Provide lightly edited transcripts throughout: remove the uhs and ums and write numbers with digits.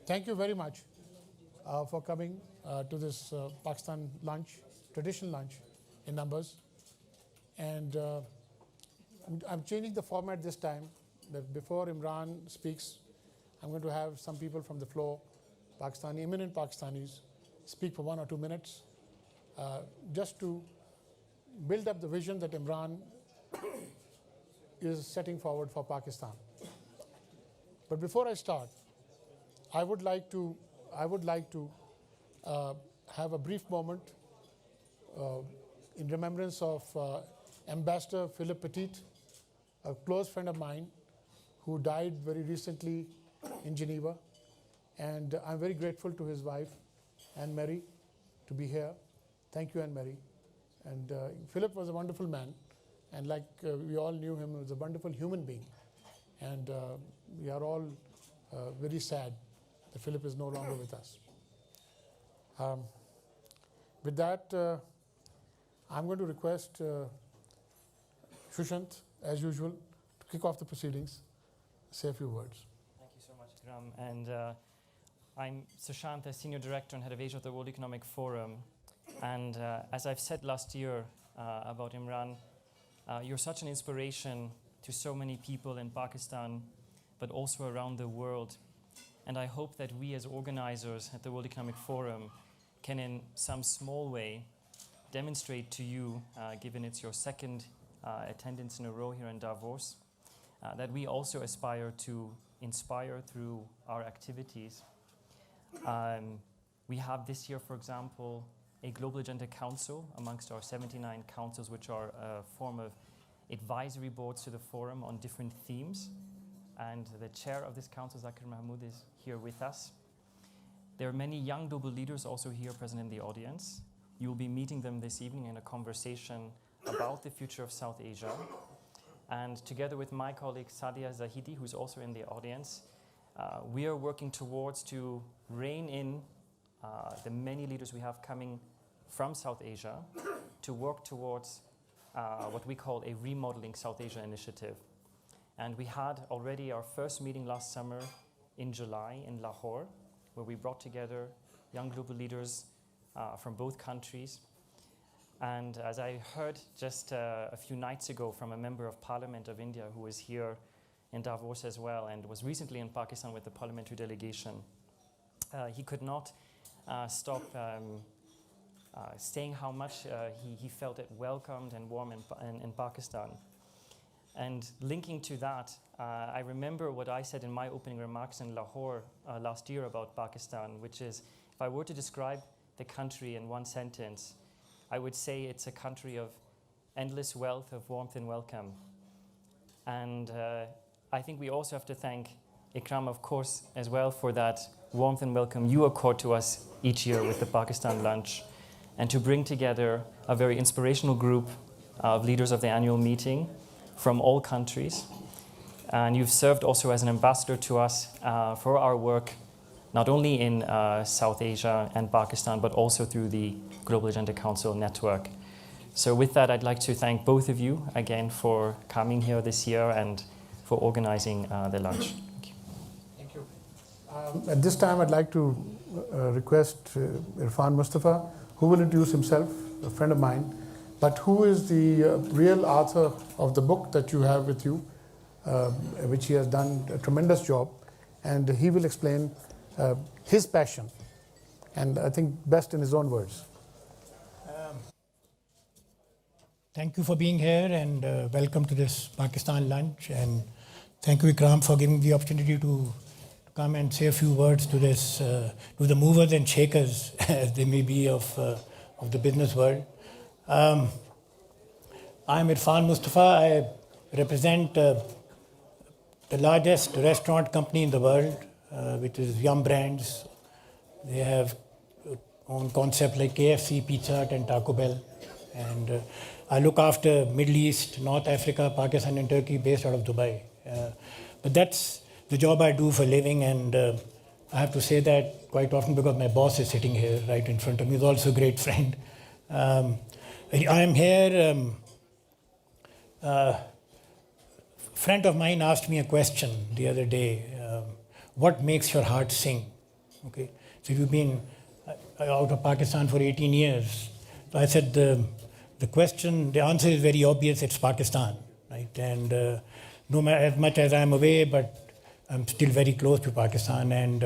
Thank you very much for coming to this Pakistan lunch, traditional lunch in numbers. And I'm changing the format this time, that before Imran speaks, I'm going to have some people from the floor, eminent Pakistanis, speak for 1 or 2 minutes, just to build up the vision that Imran is setting forward for Pakistan. But before I start, I would like to have a brief moment in remembrance of Ambassador Philip Petit, a close friend of mine who died very recently in Geneva. And I'm very grateful to his wife, Anne-Marie, to be here. Thank you, Anne-Marie. And Philip was a wonderful man. And like we all knew him, he was a wonderful human being. And we are all very sad that Philip is no longer with us. With that, I'm going to request Shushant, as usual, to kick off the proceedings, say a few words. Thank you so much, Ikram. And I'm Sushant, the Senior Director and Head of Asia of the World Economic Forum. And as I've said last year about Imran, you're such an inspiration to so many people in Pakistan, but also around the world. And I hope that we as organizers at the World Economic Forum can in some small way demonstrate to you, given it's your second attendance in a row here in Davos, that we also aspire to inspire through our activities. We have this year, for example, a Global Agenda Council amongst our 79 councils, which are a form of advisory boards to the forum on different themes. And the chair of this council, Zakir Mahmood, is here with us. There are many young global leaders also here present in the audience. You will be meeting them this evening in a conversation about the future of South Asia. And together with my colleague Sadia Zahidi, who's also in the audience, we are working towards to rein in the many leaders we have coming from South Asia to work towards what we call a Remodeling South Asia initiative. And we had already our first meeting last summer in July in Lahore, where we brought together young global leaders from both countries. And as I heard just a few nights ago from a member of Parliament of India who was here in Davos as well and was recently in Pakistan with the parliamentary delegation, he could not stop saying how much he felt it welcomed and warm in Pakistan. And linking to that, I remember what I said in my opening remarks in Lahore last year about Pakistan, which is, if I were to describe the country in one sentence, I would say it's a country of endless wealth of warmth and welcome. And I think we also have to thank Ikram, of course, as well for that warmth and welcome you accord to us each year with the Pakistan lunch, and to bring together a very inspirational group of leaders of the annual meeting from all countries. And you've served also as an ambassador to us for our work, not only in South Asia and Pakistan, but also through the Global Agenda Council network. So with that, I'd like to thank both of you again for coming here this year and for organizing the lunch. Thank you. Thank you. At this time, I'd like to request Irfan Mustafa, who will introduce himself, a friend of mine, but who is the real author of the book that you have with you, which he has done a tremendous job, and he will explain his passion, and I think best in his own words. Thank you for being here, and welcome to this Pakistan lunch, and thank you, Ikram, for giving me the opportunity to come and say a few words to this, to the movers and shakers, as they may be, of the business world. I'm Irfan Mustafa. I represent the largest restaurant company in the world, which is Yum Brands. They have own concepts like KFC, Pizza Hut, and Taco Bell. And I look after Middle East, North Africa, Pakistan, and Turkey, based out of Dubai. But that's the job I do for a living, and I have to say that quite often because my boss is sitting here right in front of me. He's also a great friend. I'm here. A friend of mine asked me a question the other day. What makes your heart sing? Okay, so you've been out of Pakistan for 18 years. So I said the answer is very obvious. It's Pakistan, right? And no matter as much as I'm away, but I'm still very close to Pakistan, and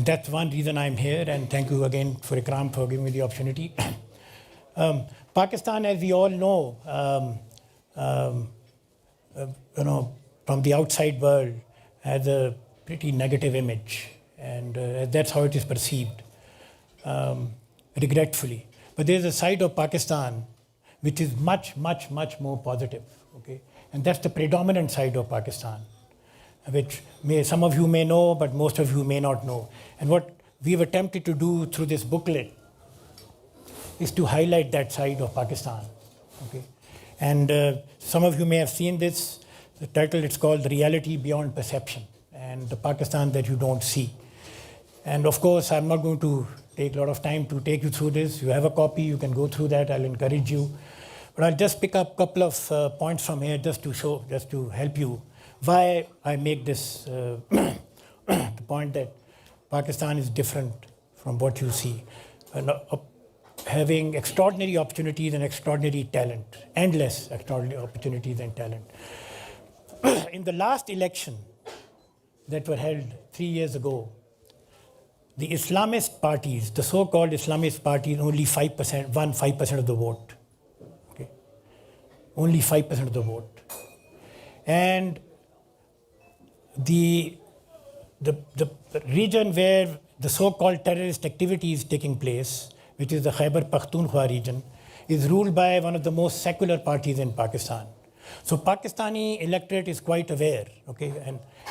that's one reason I'm here. And thank you again for Ikram for giving me the opportunity. Pakistan, as we all know, from the outside world, has a pretty negative image, and that's how it is perceived, regretfully. But there's a side of Pakistan which is much, much, much more positive, okay? And that's the predominant side of Pakistan, which some of you may know, but most of you may not know. And what we've attempted to do through this booklet is to highlight that side of Pakistan, okay? And some of you may have seen this. The title, it's called Reality Beyond Perception, and the Pakistan that you don't see. And of course, I'm not going to take a lot of time to take you through this. You have a copy, you can go through that, I'll encourage you. But I'll just pick up a couple of points from here just to help you why I make this the point that Pakistan is different from what you see. Having extraordinary opportunities and extraordinary talent, endless extraordinary opportunities and talent. In the last election that were held 3 years ago, the Islamist parties, the so-called Islamist parties, only 5% won 5% of the vote. Okay, only 5% of the vote, and the region where the so-called terrorist activity is taking place, which is the Khyber Pakhtunkhwa region, is ruled by one of the most secular parties in Pakistan. So Pakistani electorate is quite aware, okay,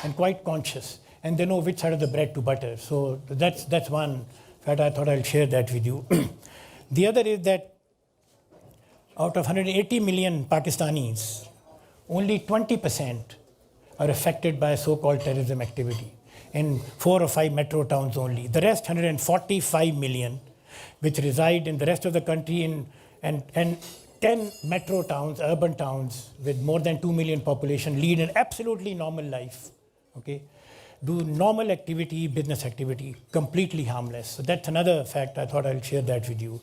and quite conscious, and they know which side of the bread to butter. So that's one fact. I thought I'll share that with you. The other is that out of 180 million Pakistanis, only 20% are affected by so-called terrorism activity in 4 or 5 metro towns only. The rest, 145 million, which reside in the rest of the country and 10 metro towns, urban towns with more than 2 million population, lead an absolutely normal life, okay? Do normal activity, business activity, completely harmless. So that's another fact. I thought I'll share that with you.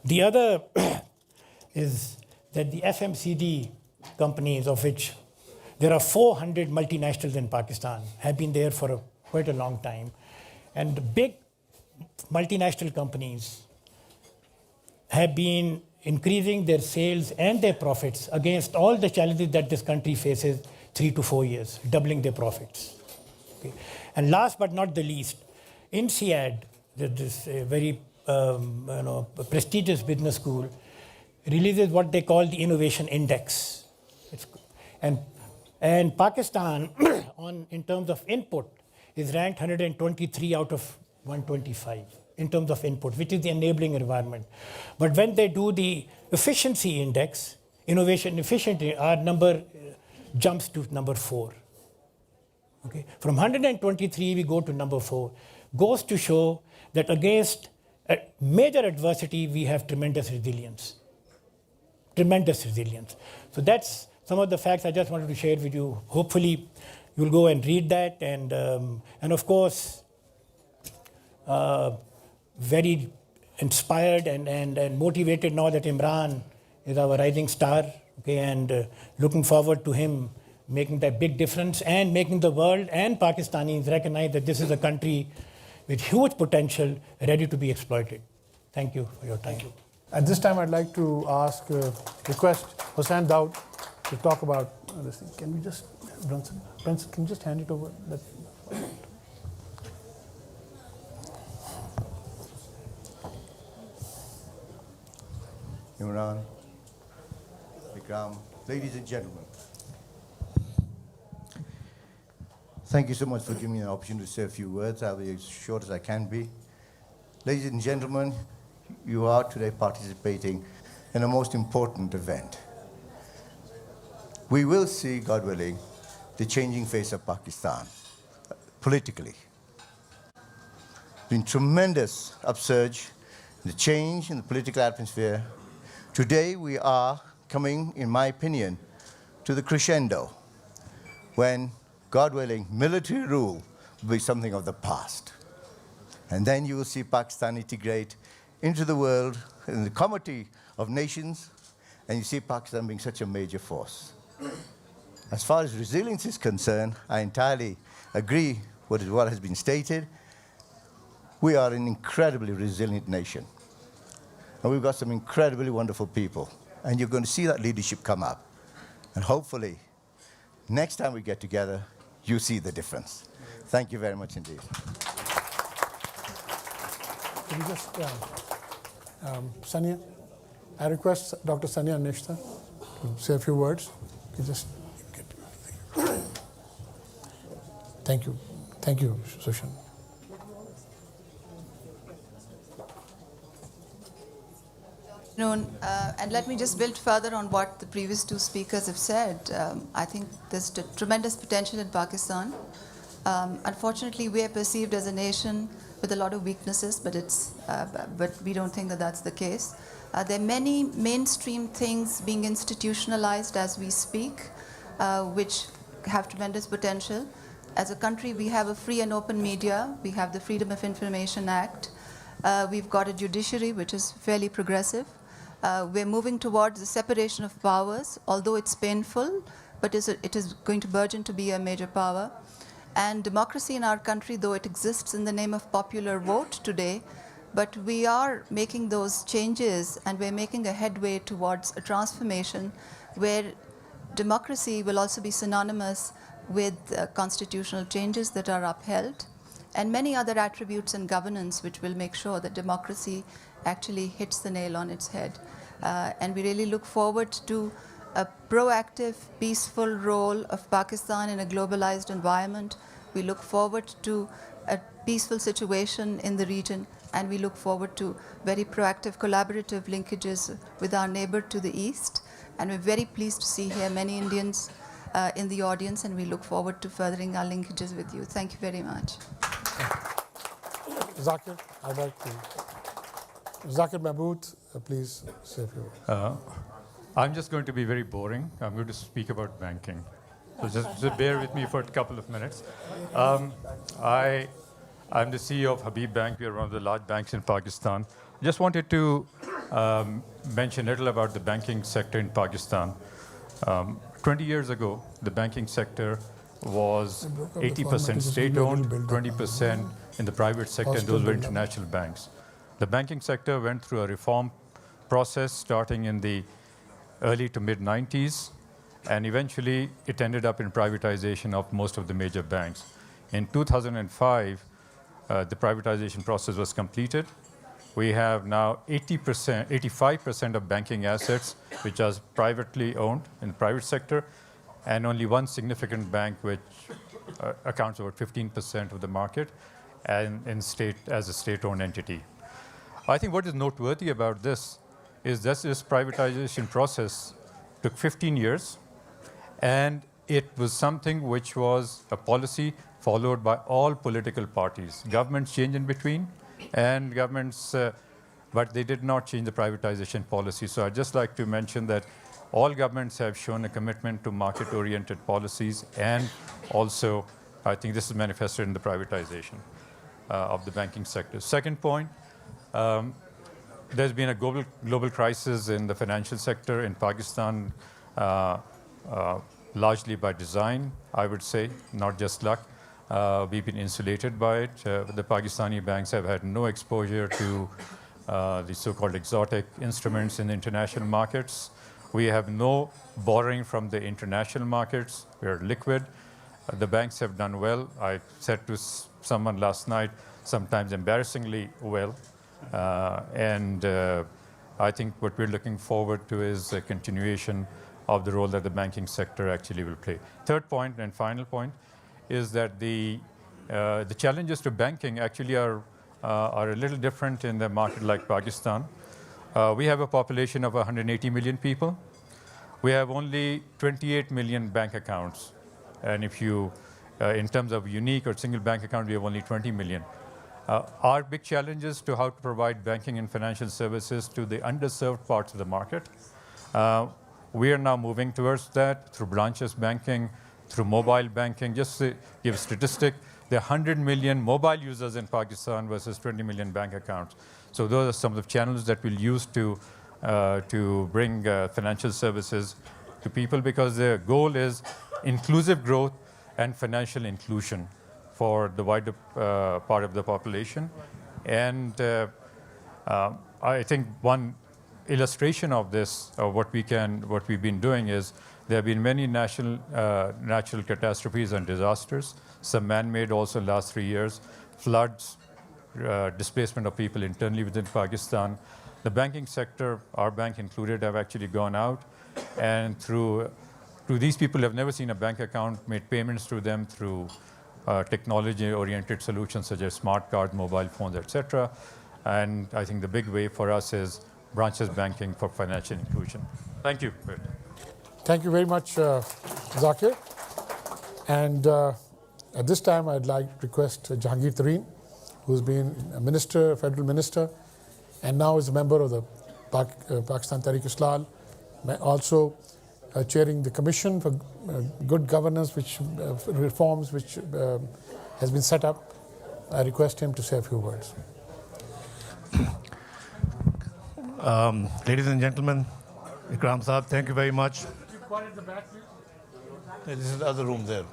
The other is that the FMCG companies, of which there are 400 multinationals in Pakistan, have been there for quite a long time. And the big multinational companies have been increasing their sales and their profits against all the challenges that this country faces 3 to 4 years, doubling their profits. Okay. And last but not the least, INSEAD, this very prestigious business school, releases what they call the Innovation Index. And Pakistan, in terms of input, is ranked 123 out of 125. In terms of input, which is the enabling environment. But when they do the efficiency index, innovation efficiency, our number jumps to number 4. Okay? From 123, we go to number 4. Goes to show that against major adversity, we have tremendous resilience. Tremendous resilience. So that's some of the facts I just wanted to share with you. Hopefully, you'll go and read that. And of course, very inspired and motivated now that Imran is our rising star, okay, and looking forward to him making that big difference and making the world and Pakistanis recognize that this is a country with huge potential ready to be exploited. Thank you for your time. Thank you. At this time, I'd like to request Hussain Daud to talk about this thing. Can we just, Brunson, can you just hand it over? Imran, Ikram, ladies and gentlemen, thank you so much for giving me an opportunity to say a few words. I'll be as short as I can be. Ladies and gentlemen, you are today participating in a most important event. We will see, God willing, the changing face of Pakistan politically. Been tremendous upsurge, the change in the political atmosphere. Today we are coming, in my opinion, to the crescendo when, God willing, military rule will be something of the past. And then you will see Pakistan integrate into the world, in the community of nations, and you see Pakistan being such a major force. As far as resilience is concerned, I entirely agree with what has been stated. We are an incredibly resilient nation. And we've got some incredibly wonderful people. And you're going to see that leadership come up. And hopefully, next time we get together, you see the difference. Thank you very much indeed. Can you just, Sania, I request Dr. Sania Nishta to say a few words. You just get. Thank you. Thank you, Sushan. And let me just build further on what the previous two speakers have said. I think there's tremendous potential in Pakistan. Unfortunately, we are perceived as a nation with a lot of weaknesses, but we don't think that that's the case. There are many mainstream things being institutionalized as we speak, which have tremendous potential. As a country, we have a free and open media. We have the Freedom of Information Act. We've got a judiciary which is fairly progressive. We're moving towards the separation of powers, although it's painful, but it is going to burgeon to be a major power. And democracy in our country, though it exists in the name of popular vote today, but we are making those changes and we're making a headway towards a transformation where democracy will also be synonymous with constitutional changes that are upheld and many other attributes in governance which will make sure that democracy actually hits the nail on its head. And we really look forward to a proactive, peaceful role of Pakistan in a globalized environment. We look forward to a peaceful situation in the region, and we look forward to very proactive, collaborative linkages with our neighbor to the east. And we're very pleased to see here many Indians in the audience, and we look forward to furthering our linkages with you. Thank you very much. Zakir, I'd like to. Zakir Mahmood, please say a few words. I'm just going to be very boring. I'm going to speak about banking. So just bear with me for a couple of minutes. I'm the CEO of Habib Bank. We are one of the large banks in Pakistan. Just wanted to mention a little about the banking sector in Pakistan. 20 years ago, the banking sector was 80% state-owned, 20% in the private sector, and those were international banks. The banking sector went through a reform process starting in the early to mid-90s, and eventually it ended up in privatization of most of the major banks. In 2005, the privatization process was completed. We have now 85% of banking assets which are privately owned in the private sector, and only one significant bank which accounts for about 15% of the market and as a state-owned entity. I think what is noteworthy about this is that this privatization process took 15 years, and it was something which was a policy followed by all political parties. Governments changed in between, and governments, but they did not change the privatization policy. So I'd just like to mention that all governments have shown a commitment to market-oriented policies, and also I think this is manifested in the privatization of the banking sector. Second point, there's been a global crisis in the financial sector in Pakistan, largely by design, I would say, not just luck. We've been insulated by it. The Pakistani banks have had no exposure to the so-called exotic instruments in the international markets. We have no borrowing from the international markets. We are liquid. The banks have done well. I said to someone last night, sometimes embarrassingly well. I think what we're looking forward to is a continuation of the role that the banking sector actually will play. Third point and final point is that the challenges to banking actually are a little different in a market like Pakistan. We have a population of 180 million people. We have only 28 million bank accounts. And if you, in terms of unique or single bank account, we have only 20 million. Our big challenge is to how to provide banking and financial services to the underserved parts of the market. We are now moving towards that through branchless banking, through mobile banking. Just to give a statistic, There are 100 million mobile users in Pakistan versus 20 million bank accounts. So those are some of the channels that we'll use to bring financial services to people, because the goal is inclusive growth and financial inclusion for the wider part of the population. And I think one illustration of this, of what we've been doing, is there have been many natural catastrophes and disasters, some man-made also in the last 3 years, floods, displacement of people internally within Pakistan. The banking sector, our bank included, have actually gone out, and through these people who have never seen a bank account, made payments through them through technology-oriented solutions such as smart cards, mobile phones, etc. And I think the big way for us is branches banking for financial inclusion. Thank you. Thank you very much, Zakir. And at this time, I'd like to request Jahangir Tareen, who's been a minister, a federal minister, and now is a member of the Pakistan Tehreek-e-Islah, also chairing the Commission for Good Governance, reforms which has been set up. I request him to say a few words. Ladies and gentlemen, Ikram Saab, thank you very much. This is the other room there.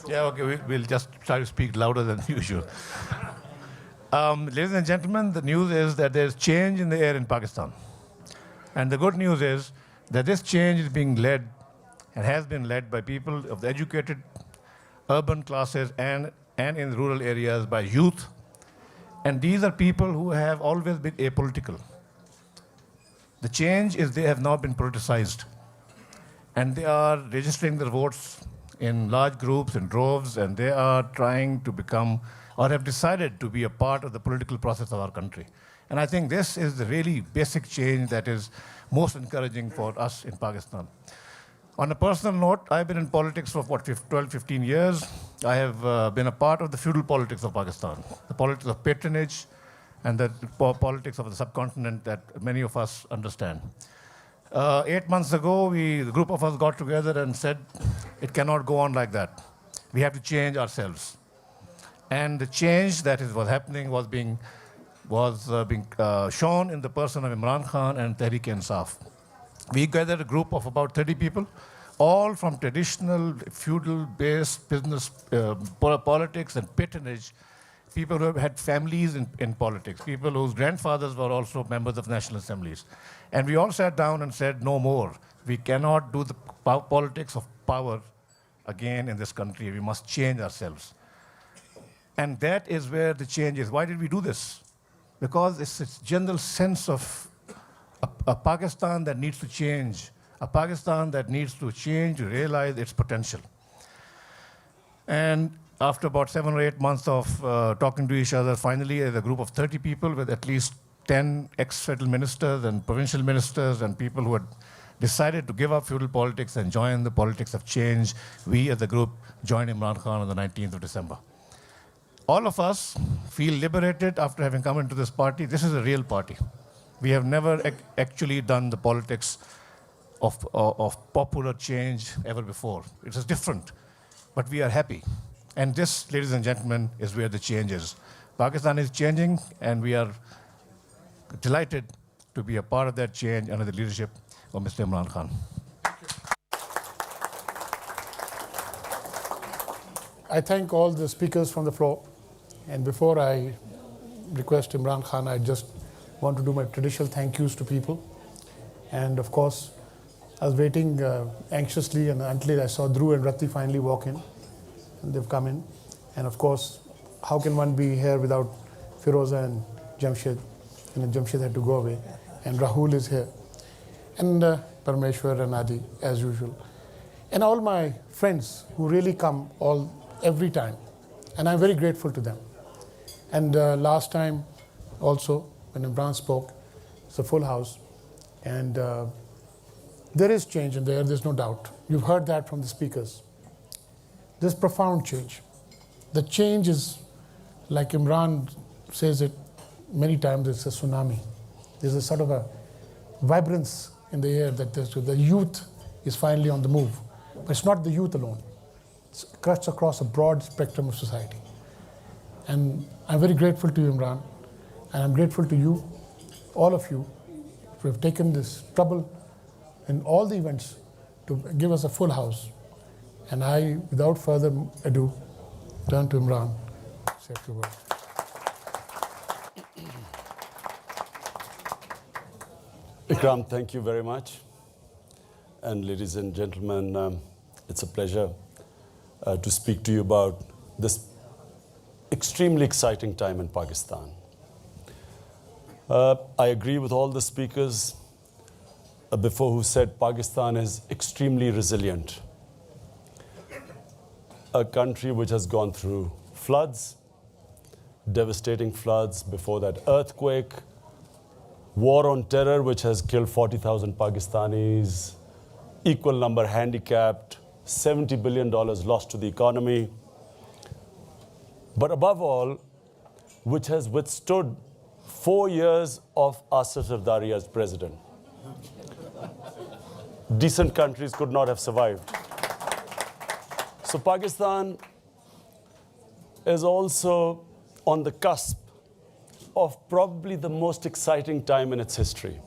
Yeah, okay, we'll just try to speak louder than usual. Ladies and gentlemen, the news is that there's change in the air in Pakistan. And the good news is that this change is being led and has been led by people of the educated urban classes and in rural areas by youth. And these are people who have always been apolitical. The change is they have not been politicized. And they are registering their votes in large groups and droves, and they are trying to become or have decided to be a part of the political process of our country. And I think this is the really basic change that is most encouraging for us in Pakistan. On a personal note, I've been in politics for 12, 15 years. I have been a part of the feudal politics of Pakistan, the politics of patronage and the politics of the subcontinent that many of us understand. 8 months ago, the group of us got together and said, it cannot go on like that. We have to change ourselves. And the change that was happening was being shown in the person of Imran Khan and Tehreek-e-Insaf. We gathered a group of about 30 people, all from traditional feudal-based business, politics and patronage, people who had families in politics, people whose grandfathers were also members of national assemblies. And we all sat down and said, no more. We cannot do the politics of power again in this country. We must change ourselves. And that is where the change is. Why did we do this? Because it's a general sense of a Pakistan that needs to change, a Pakistan that needs to change to realize its potential. And after about 7 or 8 months of talking to each other, finally, as a group of 30 people with at least 10 ex-federal ministers and provincial ministers and people who had decided to give up feudal politics and join the politics of change, we as a group joined Imran Khan on the 19th of December. All of us feel liberated after having come into this party. This is a real party. We have never actually done the politics of popular change ever before. It is different, but we are happy. And this, ladies and gentlemen, is where the change is. Pakistan is changing, and we are delighted to be a part of that change under the leadership of Mr. Imran Khan. I thank all the speakers from the floor. And before I request Imran Khan, I just want to do my traditional thank yous to people. And of course, I was waiting anxiously and until I saw Dhruv and Rati finally walk in. And they've come in. And of course, how can one be here without Firoza and Jamshed? And Jamshed had to go away. And Rahul is here. And Parameshwar and Adi, as usual. And all my friends who really come every time. And I'm very grateful to them. And last time also, when Imran spoke, it's a full house. And there is change in there, there's no doubt. You've heard that from the speakers. There's profound change. The change is, like Imran says it many times, it's a tsunami. There's a sort of a vibrance in the air that the youth is finally on the move. But it's not the youth alone. It cuts across a broad spectrum of society. And I'm very grateful to you, Imran, and I'm grateful to you, all of you, who have taken this trouble in all the events to give us a full house. And I, without further ado, turn to Imran to say a few words. Ikram, thank you very much. And ladies and gentlemen, it's a pleasure to speak to you about this extremely exciting time in Pakistan. I agree with all the speakers before who said Pakistan is extremely resilient. A country which has gone through floods, devastating floods, before that earthquake, war on terror which has killed 40,000 Pakistanis, equal number handicapped, $70 billion lost to the economy. But above all, which has withstood 4 years of Asif Zardari as president. Decent countries could not have survived. So Pakistan is also on the cusp of probably the most exciting time in its history.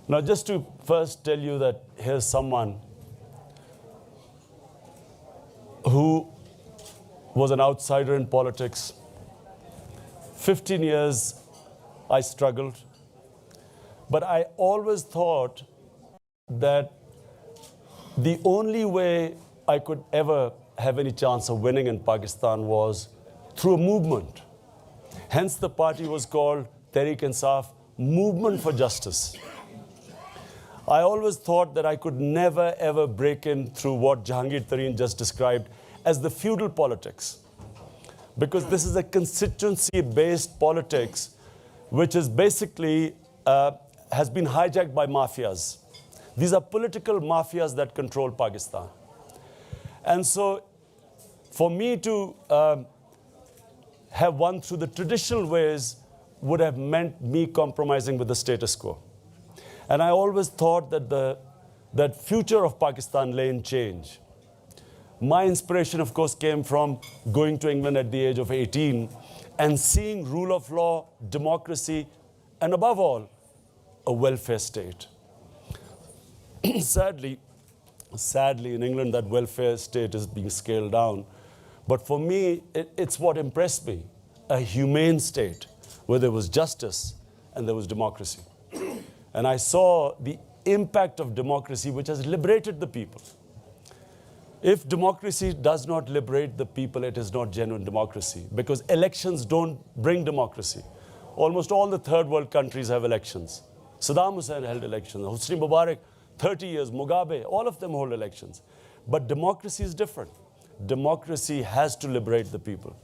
Now, just to first tell you that here's someone who was an outsider in politics. 15 years I struggled, but I always thought that the only way I could ever have any chance of winning in Pakistan was through a movement. Hence the party was called Tehreek-e-Insaf, Movement for Justice. I always thought that I could never ever break in through what Jahangir Tareen just described as the feudal politics. Because this is a constituency-based politics which is basically has been hijacked by mafias. These are political mafias that control Pakistan. And so for me to have won through the traditional ways would have meant me compromising with the status quo. And I always thought that that future of Pakistan lay in change. My inspiration, of course, came from going to England at the age of 18 and seeing rule of law, democracy, and above all, a welfare state. Sadly, in England, that welfare state is being scaled down. But for me, it's what impressed me, a humane state where there was justice and there was democracy. And I saw the impact of democracy, which has liberated the people. If democracy does not liberate the people, it is not genuine democracy, because elections don't bring democracy. Almost all the third world countries have elections. Saddam Hussein held elections, Hosni Mubarak, 30 years, Mugabe, all of them hold elections. But democracy is different. Democracy has to liberate the people.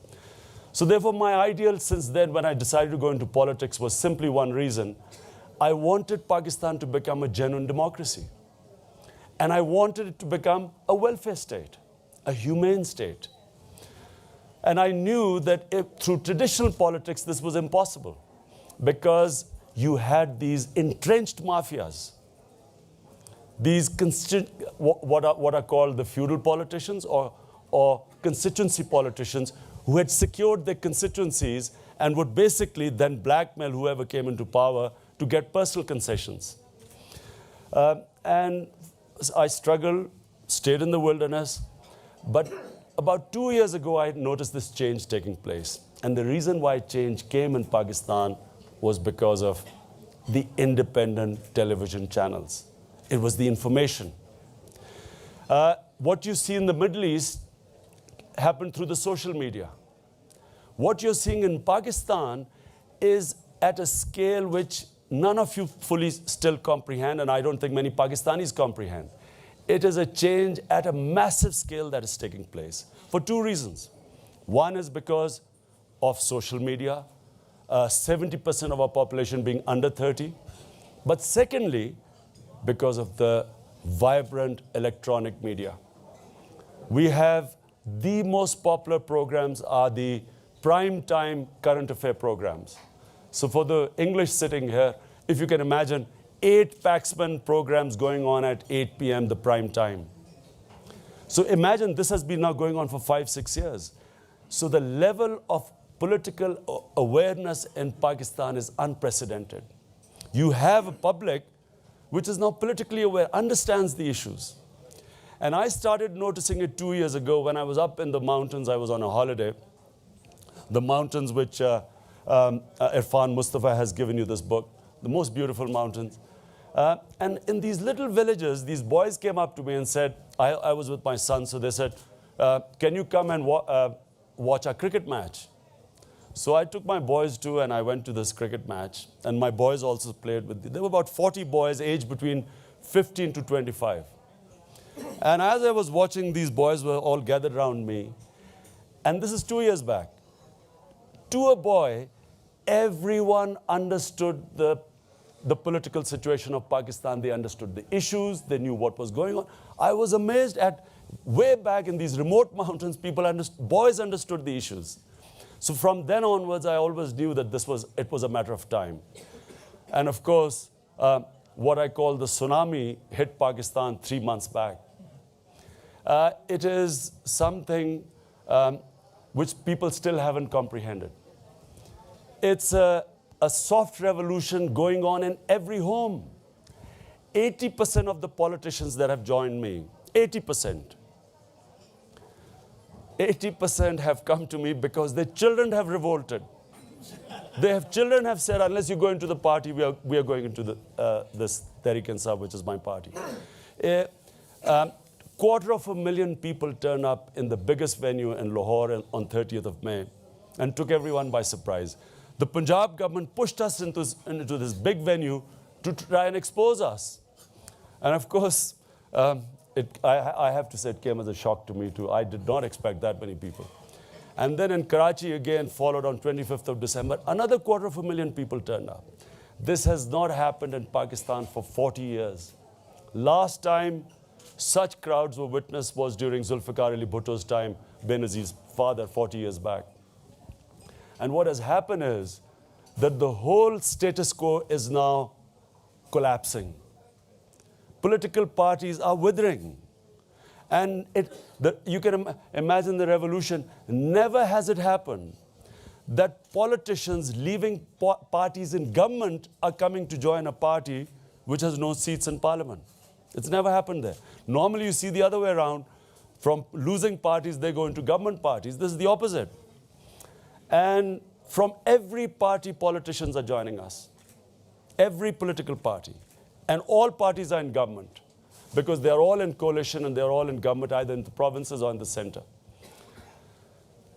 So therefore, my ideal since then, when I decided to go into politics, was simply one reason. I wanted Pakistan to become a genuine democracy. And I wanted it to become a welfare state, a humane state. And I knew that through traditional politics, this was impossible, because you had these entrenched mafias, these what are called the feudal politicians or constituency politicians who had secured their constituencies and would basically then blackmail whoever came into power to get personal concessions. And I struggled, stayed in the wilderness, but about 2 years ago, I noticed this change taking place. And the reason why change came in Pakistan was because of the independent television channels. It was the information. What you see in the Middle East happened through the social media. What you're seeing in Pakistan is at a scale which none of you fully still comprehend, and I don't think many Pakistanis comprehend. It is a change at a massive scale that is taking place for two reasons. One is because of social media, 70% of our population being under 30. But secondly, because of the vibrant electronic media. We have the most popular programs are the prime time current affair programs. So for the English sitting here, if you can imagine, 8 Paxman programs going on at 8 p.m., the prime time. So imagine this has been now going on for 5-6 years. So the level of political awareness in Pakistan is unprecedented. You have a public which is now politically aware, understands the issues. And I started noticing it 2 years ago when I was up in the mountains. I was on a holiday. The mountains which Irfan Mustafa has given you this book, the most beautiful mountains. And in these little villages, these boys came up to me and said, I was with my son, so they said, can you come and watch our cricket match? So I took my boys too, and I went to this cricket match. And my boys also played with, there were about 40 boys aged between 15 to 25. And as I was watching, these boys were all gathered around me. And this is 2 years back. To a boy, everyone understood the political situation of Pakistan. They understood the issues. They knew what was going on. I was amazed at way back in these remote mountains, boys understood the issues. So from then onwards, I always knew that it was a matter of time. And of course, what I call the tsunami hit Pakistan 3 months back. It is something which people still haven't comprehended. It's a soft revolution going on in every home. 80% of the politicians that have joined me, 80% have come to me because their children have revolted. Children have said, unless you go into the party, we are going into this Tehreek-e-Insaf, which is my party. 250,000 people turn up in the biggest venue in Lahore on 30th of May and took everyone by surprise. The Punjab government pushed us into this big venue to try and expose us. And of course, I have to say it came as a shock to me too. I did not expect that many people. And then in Karachi again, followed on 25th of December, another 250,000 people turned up. This has not happened in Pakistan for 40 years. Last time such crowds were witnessed was during Zulfikar Ali Bhutto's time, Benazir's father, 40 years back. And what has happened is that the whole status quo is now collapsing. Political parties are withering. And you can imagine the revolution. Never has it happened that politicians leaving parties in government are coming to join a party which has no seats in parliament. It's never happened there. Normally you see the other way around. From losing parties, they go into government parties. This is the opposite. And from every party, politicians are joining us. Every political party. And all parties are in government because they are all in coalition and they are all in government, either in the provinces or in the center.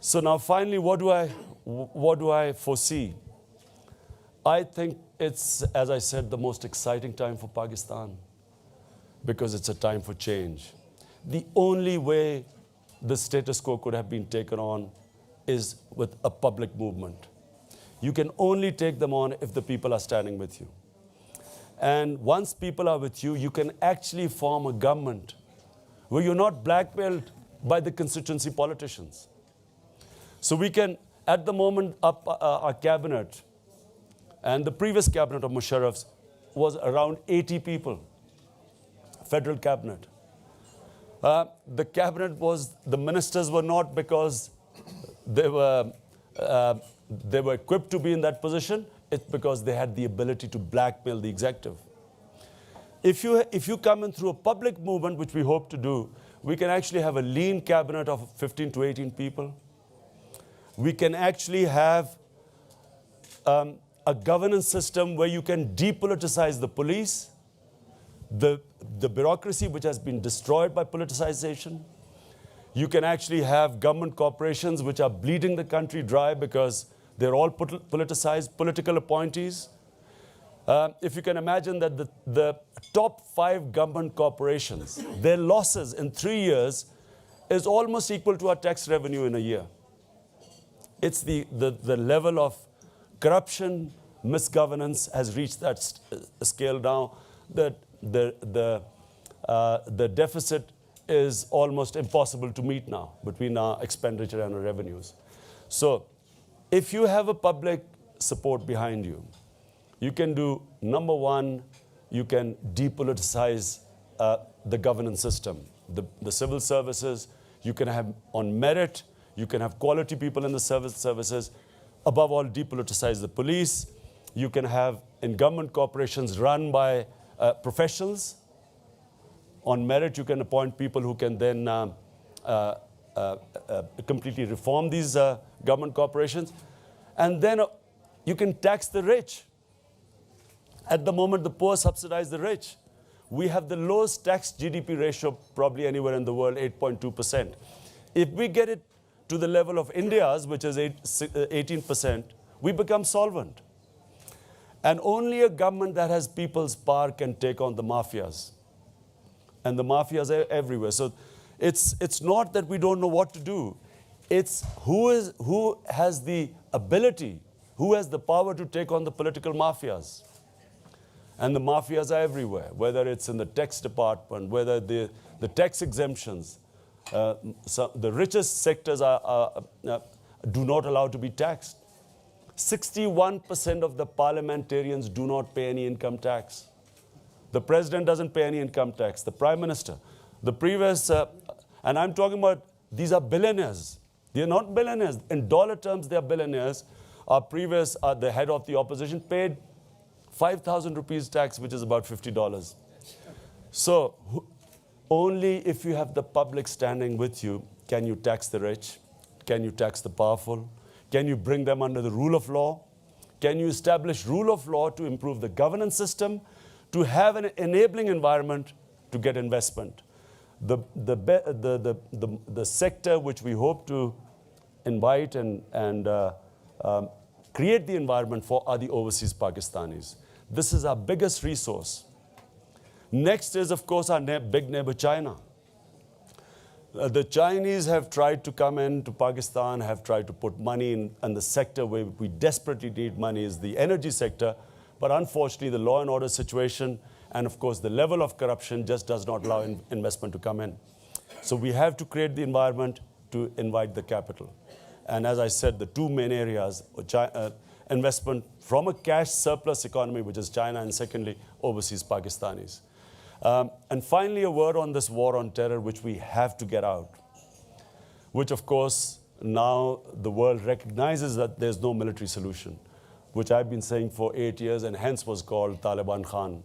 So now finally, what do I foresee? I think it's, as I said, the most exciting time for Pakistan because it's a time for change. The only way the status quo could have been taken on is with a public movement. You can only take them on if the people are standing with you. And once people are with you, you can actually form a government where you're not blackmailed by the constituency politicians. So we can, at the moment, our cabinet, and the previous cabinet of Musharraf's was around 80 people, federal cabinet. The cabinet was, the ministers were not because they were equipped to be in that position. It's because they had the ability to blackmail the executive. If you come in through a public movement, which we hope to do, we can actually have a lean cabinet of 15 to 18 people. We can actually have a governance system where you can depoliticize the police, the bureaucracy which has been destroyed by politicization. You can actually have government corporations which are bleeding the country dry because they're all politicized, political appointees. If you can imagine that the top 5 government corporations, their losses in 3 years is almost equal to our tax revenue in a year. It's the level of corruption, misgovernance has reached that scale now that the deficit is almost impossible to meet now between our expenditure and our revenues. So if you have a public support behind you, You can do, number one, you can depoliticize the governance system. The civil services, you can have on merit, you can have quality people in the services. Above all, depoliticize the police. You can have in government corporations run by professionals. On merit, you can appoint people who can then completely reform these government corporations. And then you can tax the rich. At the moment, the poor subsidize the rich. We have the lowest tax GDP ratio probably anywhere in the world, 8.2%. If we get it to the level of India's, which is 18%, we become solvent. And only a government that has people's power can take on the mafias. And the mafias are everywhere. So it's not that we don't know what to do. It's who has the ability, who has the power to take on the political mafias. And the mafias are everywhere, whether it's in the tax department, whether the tax exemptions. So the richest sectors do not allow to be taxed. 61% of the parliamentarians do not pay any income tax. The president doesn't pay any income tax. The prime minister. The previous, and I'm talking about, these are billionaires. They're not billionaires. In dollar terms, they're billionaires. Our previous, the head of the opposition paid 5,000 rupees tax, which is about $50. So only if you have the public standing with you can you tax the rich, can you tax the powerful, can you bring them under the rule of law, can you establish rule of law to improve the governance system, to have an enabling environment to get investment. The sector which we hope to invite and create the environment for are the overseas Pakistanis. This is our biggest resource. Next is, of course, our big neighbor, China. The Chinese have tried to come into Pakistan, have tried to put money in, and the sector where we desperately need money is the energy sector. But unfortunately, the law and order situation and, of course, the level of corruption just does not allow investment to come in. So we have to create the environment to invite the capital. And as I said, the two main areas, investment from a cash surplus economy, which is China, and secondly, overseas Pakistanis. And finally, a word on this war on terror, which we have to get out, which, of course, now the world recognizes that there's no military solution, which I've been saying for 8 years and hence was called Taliban Khan.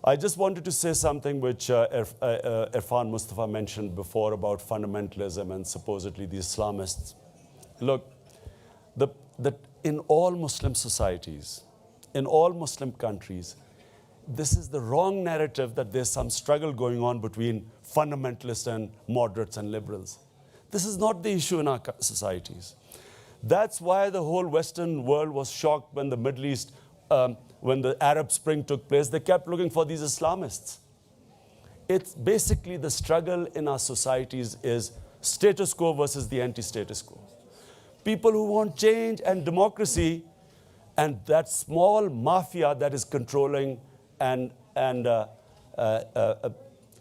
I just wanted to say something which Irfan Mustafa mentioned before about fundamentalism and supposedly the Islamists. Look, in all Muslim societies, in all Muslim countries, this is the wrong narrative that there's some struggle going on between fundamentalists and moderates and liberals. This is not the issue in our societies. That's why the whole Western world was shocked when the Middle East, when the Arab Spring took place. They kept looking for these Islamists. It's basically the struggle in our societies is status quo versus the anti-status quo. People who want change and democracy, and that small mafia that is controlling and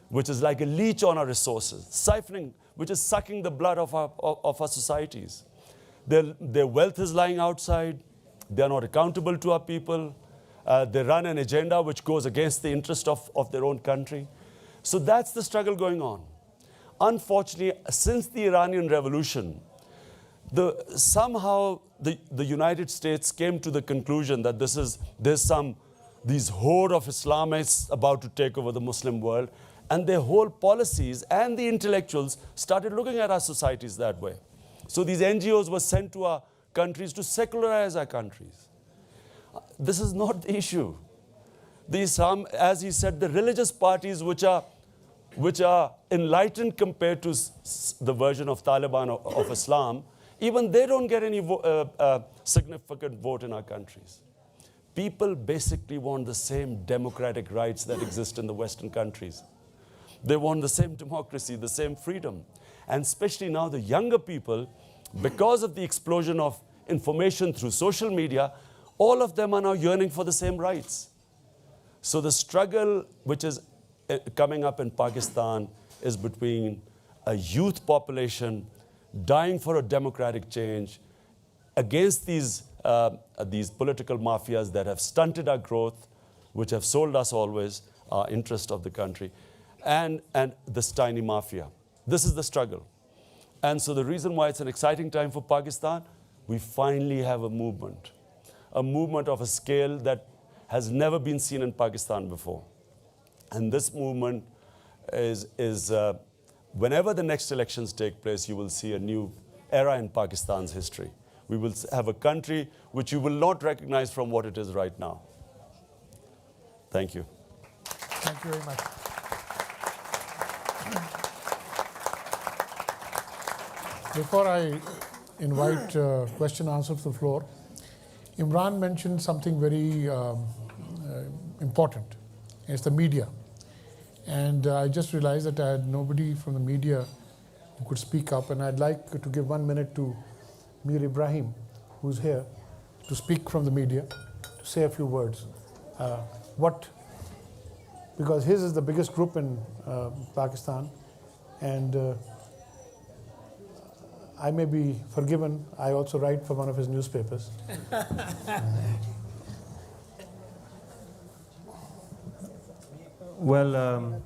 which is like a leech on our resources, siphoning, which is sucking the blood of our societies. Their wealth is lying outside. They are not accountable to our people. They run an agenda which goes against the interest of their own country. So that's the struggle going on. Unfortunately, since the Iranian Revolution, somehow the United States came to the conclusion that there's these horde of Islamists about to take over the Muslim world, and their whole policies and the intellectuals started looking at our societies that way. So these NGOs were sent to our countries to secularize our countries. This is not the issue. As he said, the religious parties which are enlightened compared to the version of Taliban of Islam, even they don't get any significant vote in our countries. People basically want the same democratic rights that exist in the Western countries. They want the same democracy, the same freedom. And especially now the younger people, because of the explosion of information through social media, all of them are now yearning for the same rights. So the struggle which is coming up in Pakistan is between a youth population dying for a democratic change against these political mafias that have stunted our growth, which have sold us always our interest of the country, and this tiny mafia. This is the struggle. And so the reason why it's an exciting time for Pakistan, we finally have a movement of a scale that has never been seen in Pakistan before. And this movement is whenever the next elections take place, you will see a new era in Pakistan's history. We will have a country which you will not recognize from what it is right now. Thank you. Thank you very much. Before I invite question and answer to the floor, Imran mentioned something very important. It's the media. And I just realized that I had nobody from the media who could speak up, and I'd like to give 1 minute to Mir Ibrahim, who's here, to speak from the media, to say a few words. Because his is the biggest group in Pakistan, and I may be forgiven. I also write for one of his newspapers. Well,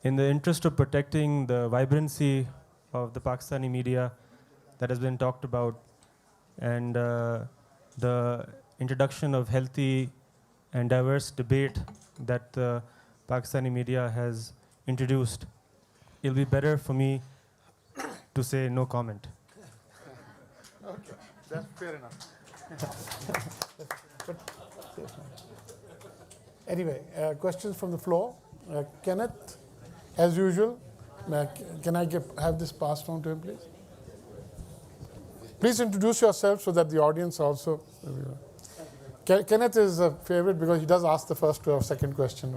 in the interest of protecting the vibrancy of the Pakistani media that has been talked about, and the introduction of healthy and diverse debate that the Pakistani media has introduced, it'll be better for me to say no comment. Okay, that's fair enough. Anyway, questions from the floor. Kenneth, as usual, can I have this passed on to him, please? Please introduce yourself so that the audience also. Kenneth is a favorite because he does ask the first or second question.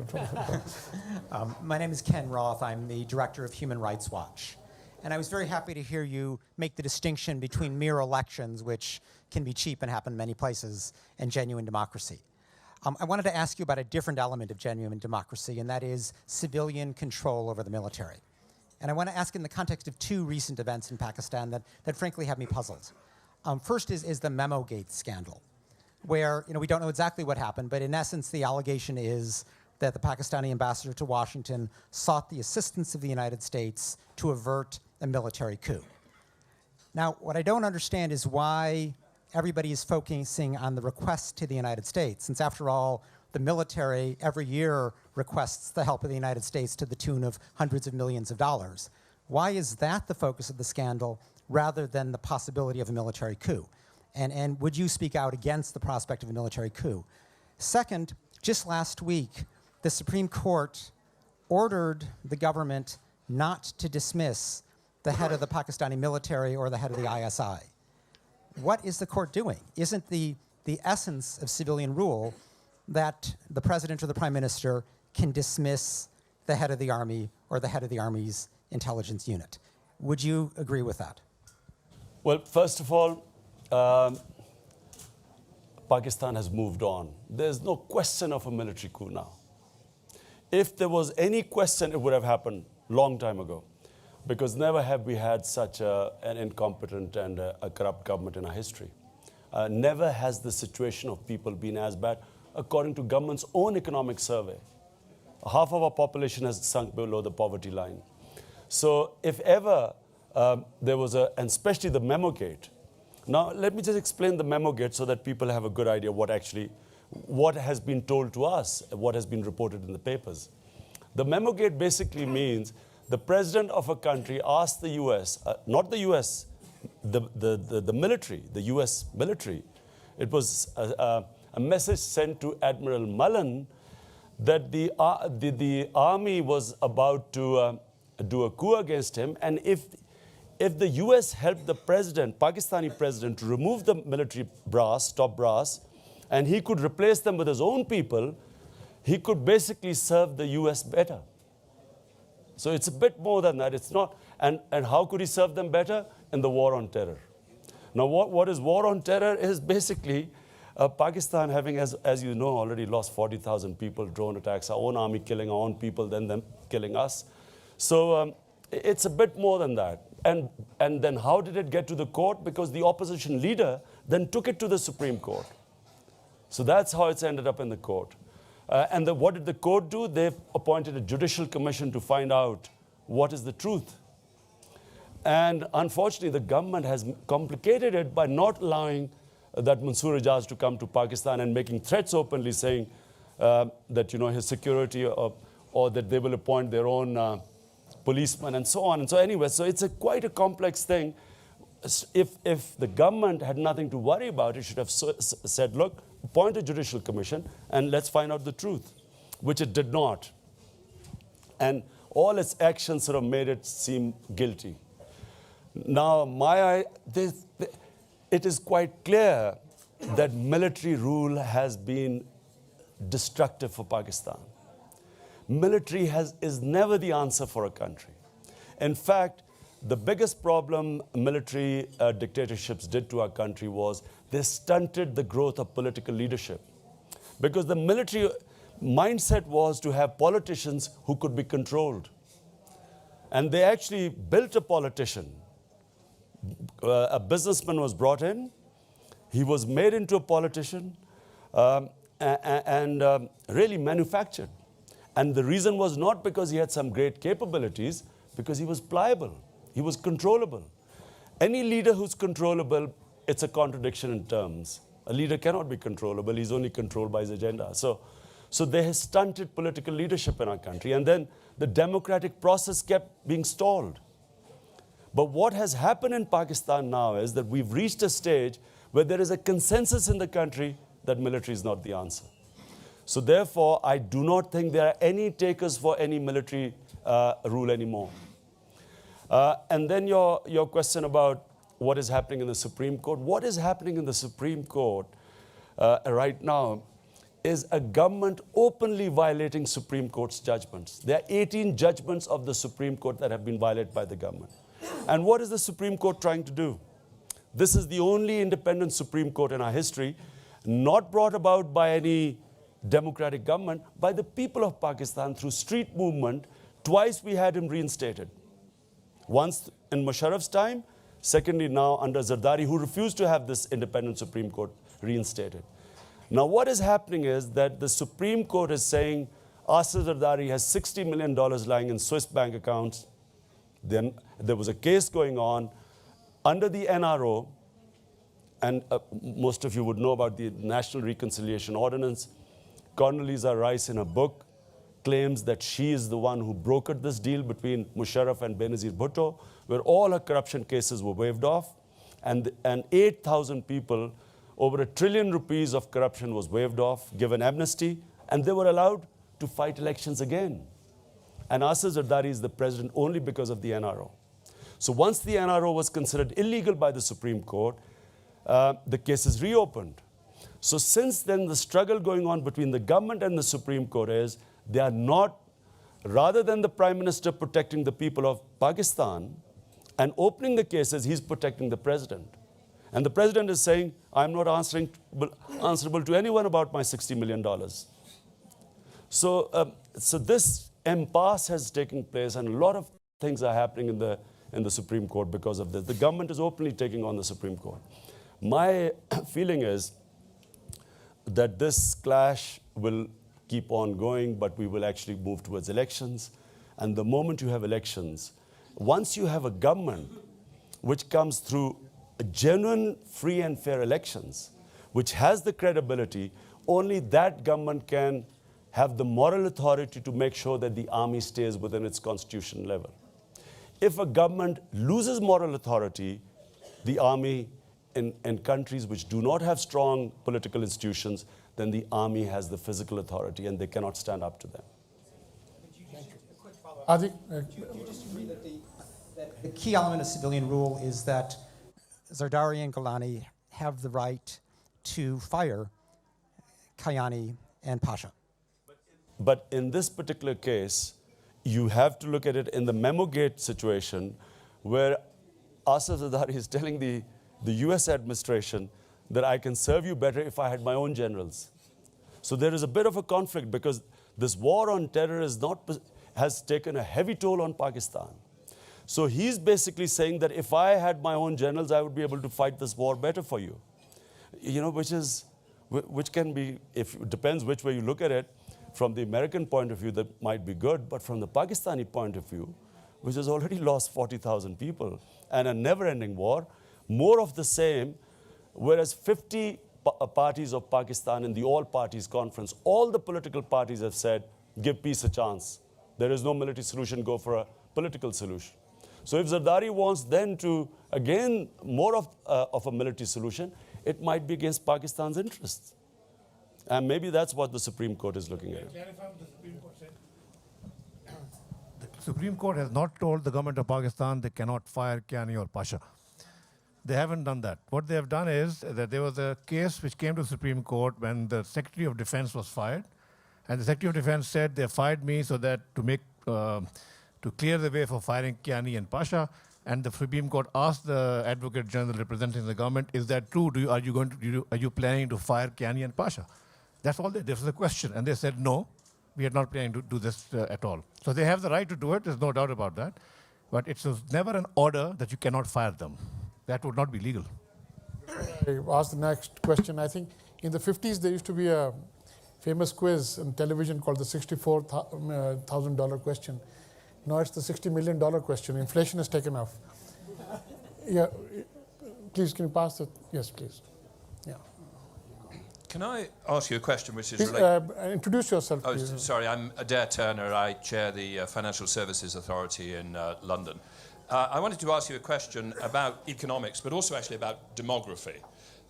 My name is Ken Roth. I'm the director of Human Rights Watch. And I was very happy to hear you make the distinction between mere elections, which can be cheap and happen many places, and genuine democracy. I wanted to ask you about a different element of genuine democracy, and that is civilian control over the military. And I want to ask in the context of two recent events in Pakistan that frankly have me puzzled. First is the Memo Gate scandal, where we don't know exactly what happened, but in essence the allegation is that the Pakistani ambassador to Washington sought the assistance of the United States to avert a military coup. Now, what I don't understand is why everybody is focusing on the request to the United States, since after all, the military every year requests the help of the United States to the tune of hundreds of millions of dollars. Why is that the focus of the scandal rather than the possibility of a military coup? And would you speak out against the prospect of a military coup? Second, just last week, the Supreme Court ordered the government not to dismiss the head of the Pakistani military or the head of the ISI. What is the court doing? Isn't the essence of civilian rule that the president or the prime minister can dismiss the head of the army or the head of the army's intelligence unit? Would you agree with that? Well, first of all, Pakistan has moved on. There's no question of a military coup now. If there was any question, it would have happened long time ago, because never have we had such an incompetent and a corrupt government in our history. Never has the situation of people been as bad, according to government's own economic survey. Half of our population has sunk below the poverty line. So if ever there was and especially the Memo Gate. Now, let me just explain the Memo Gate so that people have a good idea what has been told to us, what has been reported in the papers. The Memo Gate basically means the president of a country asked the US, not the US, the military, the US military. It was a message sent to Admiral Mullen that the army was about to do a coup against him, and if the US helped the president, Pakistani president, to remove the military brass, top brass, and he could replace them with his own people, he could basically serve the US better. So it's a bit more than that. It's not, and how could he serve them better? In the war on terror. Now, what is war on terror is basically Pakistan having, as you know, already lost 40,000 people, drone attacks, our own army killing our own people, then them killing us. So it's a bit more than that. and then how did it get to the court? Because the opposition leader then took it to the Supreme Court. So that's how it's ended up in the court. What did the court do? They've appointed a judicial commission to find out what is the truth. And unfortunately, the government has complicated it by not allowing that Mansoor Ijaz to come to Pakistan and making threats openly, saying that his security or that they will appoint their own policemen and so on. And so anyway, so it's quite a complex thing. If the government had nothing to worry about, it should have said, look, appoint a judicial commission and let's find out the truth, which it did not. And all its actions sort of made it seem guilty. Now, it is quite clear that military rule has been destructive for Pakistan. Military is never the answer for a country. In fact, the biggest problem military dictatorships did to our country was they stunted the growth of political leadership. Because the military mindset was to have politicians who could be controlled. And they actually built a politician. A businessman was brought in. He was made into a politician and really manufactured. And the reason was not because he had some great capabilities, because he was pliable. He was controllable. Any leader who's controllable, it's a contradiction in terms. A leader cannot be controllable. He's only controlled by his agenda. So they have stunted political leadership in our country. And then the democratic process kept being stalled. But what has happened in Pakistan now is that we've reached a stage where there is a consensus in the country that military is not the answer. So therefore, I do not think there are any takers for any military rule anymore. And then your question about what is happening in the Supreme Court. What is happening in the Supreme Court right now is a government openly violating Supreme Court's judgments. There are 18 judgments of the Supreme Court that have been violated by the government. And what is the Supreme Court trying to do? This is the only independent Supreme Court in our history, not brought about by any democratic government, by the people of Pakistan through street movement. Twice we had him reinstated. Once in Musharraf's time, secondly now under Zardari, who refused to have this independent Supreme Court reinstated. Now what is happening is that the Supreme Court is saying Asif Zardari has $60 million lying in Swiss bank accounts. Then there was a case going on under the NRO, and most of you would know about the National Reconciliation Ordinance. Condoleezza Rice, in a book, claims that she is the one who brokered this deal between Musharraf and Benazir Bhutto, where all her corruption cases were waived off, and 8,000 people, over ₹1 trillion of corruption was waived off, given amnesty, and they were allowed to fight elections again. And Asif Zardari is the president only because of the NRO. So once the NRO was considered illegal by the Supreme Court, the case is reopened. So since then, the struggle going on between the government and the Supreme Court is they are not, rather than the Prime Minister protecting the people of Pakistan and opening the cases, he's protecting the president. And the president is saying, I'm not answerable to anyone about my $60 million. So this impasse has taken place, and a lot of things are happening in the Supreme Court because of this. The government is openly taking on the Supreme Court. My feeling is that this clash will keep on going, but we will actually move towards elections. And the moment you have elections, once you have a government which comes through genuine, free and fair elections, which has the credibility, only that government can have the moral authority to make sure that the army stays within its constitutional level. If a government loses moral authority, the army in countries which do not have strong political institutions, then the army has the physical authority and they cannot stand up to them. Adi, The key element of civilian rule is that Zardari and Gilani have the right to fire Kayani and Pasha. But in this particular case, you have to look at it in the Memo Gate situation where Asif Zardari is telling the US administration that I can serve you better if I had my own generals. So there is a bit of a conflict because this war on terror has taken a heavy toll on Pakistan. So he's basically saying that if I had my own generals, I would be able to fight this war better for you. You know, which can be, it depends which way you look at it. From the American point of view, that might be good, but from the Pakistani point of view, which has already lost 40,000 people, and a never-ending war, more of the same, whereas 50 parties of Pakistan in the all-parties conference, all the political parties have said, give peace a chance. There is no military solution, go for a political solution. So if Zardari wants then to, again, more of a military solution, it might be against Pakistan's interests. And maybe that's what the Supreme Court is looking at. The Supreme Court has not told the government of Pakistan they cannot fire Kiani or Pasha. They haven't done that. What they have done is that there was a case which came to the Supreme Court when the Secretary of Defense was fired. And the Secretary of Defense said they fired me so that to clear the way for firing Kiani and Pasha. And the Supreme Court asked the Advocate General representing the government, is that true? Are you planning to fire Kiani and Pasha? That's all. This was the question. And they said, no, we are not planning to do this at all. So they have the right to do it. There's no doubt about that. But it was never an order that you cannot fire them. That would not be legal. I ask the next question. I think in the 50s, there used to be a famous quiz on television called the $64,000 question. Now it's the $60 million question. Inflation has taken off. Yeah, please, can you pass it? Yes, please. Yeah. Can I ask you a question which is related? Introduce yourself, Oh, please. sorry, I'm Adair Turner. I chair the Financial Services Authority in London. I wanted to ask you a question about economics, but also actually about demography.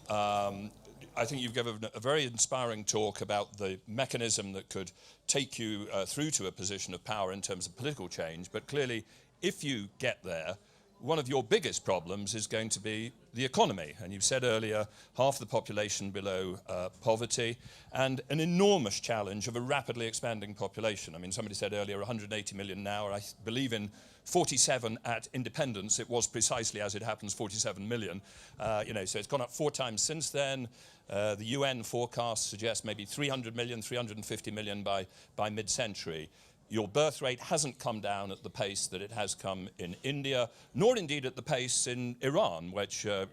I think you've given a very inspiring talk about the mechanism that could take you through to a position of power in terms of political change. But clearly, if you get there, one of your biggest problems is going to be the economy. And you've said earlier, half the population below poverty, and an enormous challenge of a rapidly expanding population. I mean, somebody said earlier 180 million now, I believe in 47 at independence. It was precisely, as it happens, 47 million. So it's gone up 4 times since then. The UN forecast suggests maybe 300 million, 350 million by mid-century. Your birth rate hasn't come down at the pace that it has come in India, nor indeed at the pace in Iran, which, a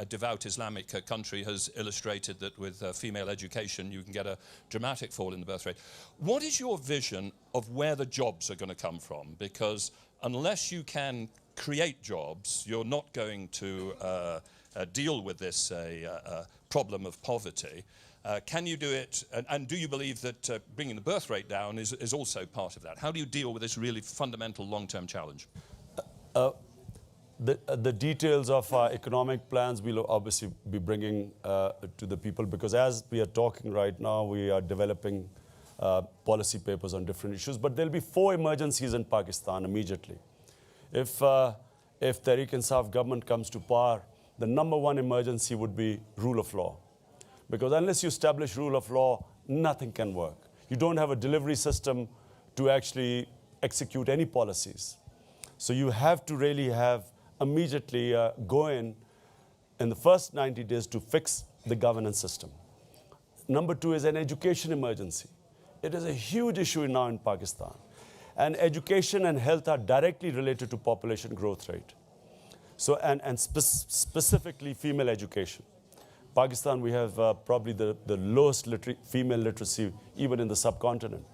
devout Islamic country has illustrated that with female education you can get a dramatic fall in the birth rate. What is your vision of where the jobs are going to come from? Because unless you can create jobs, you're not going to deal with this problem of poverty. Can you do it, and do you believe that bringing the birth rate down is also part of that? How do you deal with this really fundamental long-term challenge? The details of our economic plans we'll obviously be bringing to the people, because as we are talking right now, we are developing policy papers on different issues. But there'll be 4 emergencies in Pakistan immediately. If Tehreek-e-Insaf government comes to power, the #1 emergency would be rule of law. Because unless you establish rule of law, nothing can work. You don't have a delivery system to actually execute any policies. So you have to really have immediately go in the first 90 days to fix the governance system. #2 is an education emergency. It is a huge issue now in Pakistan. And education and health are directly related to population growth rate. So, and specifically female education. Pakistan, we have probably the lowest female literacy even in the subcontinent.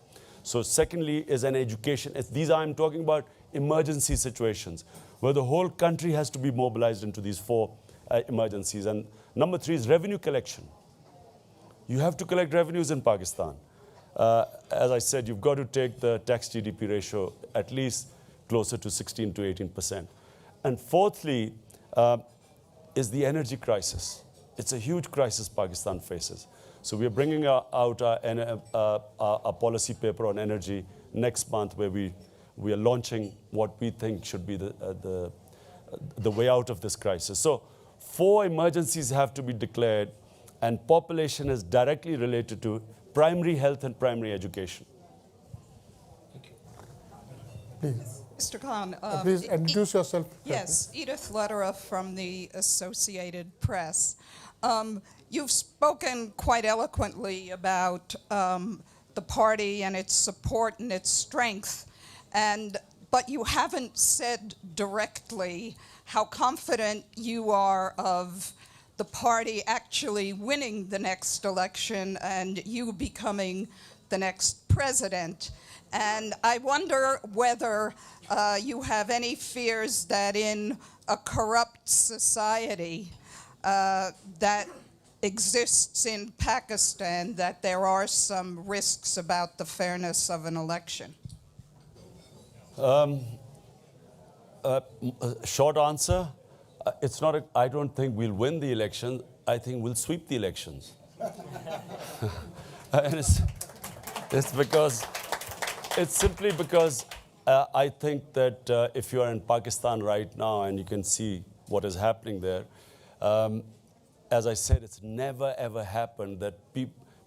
So secondly is an education. These I'm talking about emergency situations where the whole country has to be mobilized into these 4 emergencies. And #3 is revenue collection. You have to collect revenues in Pakistan. As I said, you've got to take the tax GDP ratio at least closer to 16 to 18%. And fourthly is the energy crisis. It's a huge crisis Pakistan faces. So we are bringing out our policy paper on energy next month, where we are launching what we think should be the way out of this crisis. So 4 emergencies have to be declared, and population is directly related to primary health and primary education. Please. Mr. Khan. Please introduce yourself. Yes, Edith Lederer from the Associated Press. You've spoken quite eloquently about the party and its support and its strength. And but you haven't said directly how confident you are of the party actually winning the next election and you becoming the next president. And I wonder whether you have any fears that in a corrupt society that exists in Pakistan, that there are some risks about the fairness of an election. Short answer, it's not. I don't think we'll win the election. I think we'll sweep the elections. And it's because, it's simply because I think that if you are in Pakistan right now and you can see what is happening there, as I said, it's never ever happened that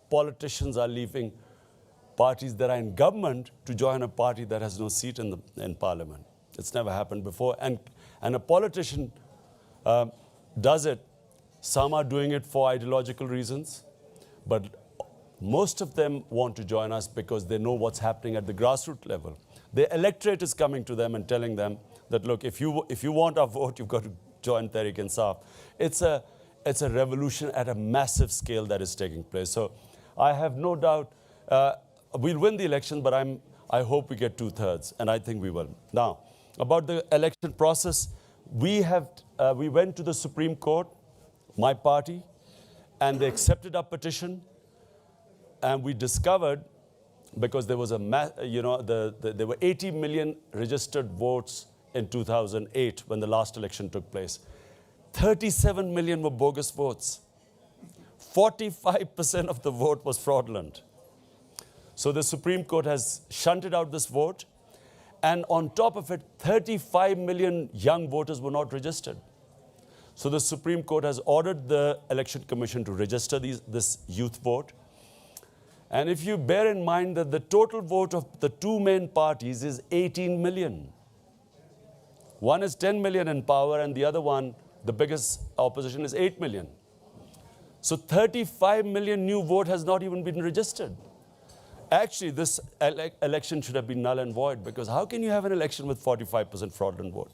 politicians are leaving parties that are in government to join a party that has no seat in parliament. It's never happened before. And a politician does it. Some are doing it for ideological reasons, but most of them want to join us because they know what's happening at the grassroots level. The electorate is coming to them and telling them that, look, if you want our vote, you've got to join Tehreek-e-Insaf. It's a revolution at a massive scale that is taking place. So I have no doubt we'll win the election, but I hope we get 2/3, and I think we will. Now, about the election process, we went to the Supreme Court, my party, and they accepted our petition, and we discovered, because there was there were 80 million registered votes in 2008 when the last election took place. 37 million were bogus votes. 45% of the vote was fraudulent. So the Supreme Court has shunted out this vote, and on top of it, 35 million young voters were not registered. So the Supreme Court has ordered the Election Commission to register this youth vote. And if you bear in mind that the total vote of the two main parties is 18 million. One is 10 million in power, and the other one, the biggest opposition, is 8 million. So 35 million new vote has not even been registered. Actually, this election should have been null and void, because how can you have an election with 45% fraudulent vote?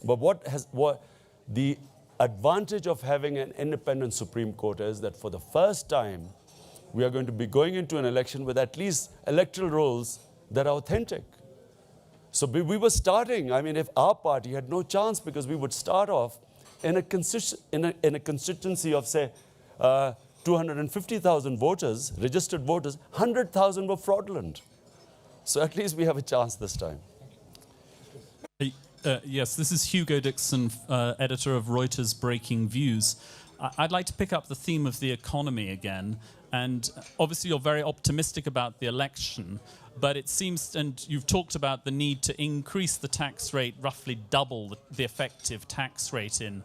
But what the advantage of having an independent Supreme Court is that for the first time, we are going to be going into an election with at least electoral rolls that are authentic. So we were starting, I mean, if our party had no chance, because we would start off in a constituency of, say, 250,000 voters, registered voters, 100,000 were fraudulent. So at least we have a chance this time. Yes, this is Hugo Dixon, editor of Reuters Breaking Views. I'd like to pick up the theme of the economy again. And obviously you're very optimistic about the election, but it seems, and you've talked about the need to increase the tax rate, roughly double the effective tax rate in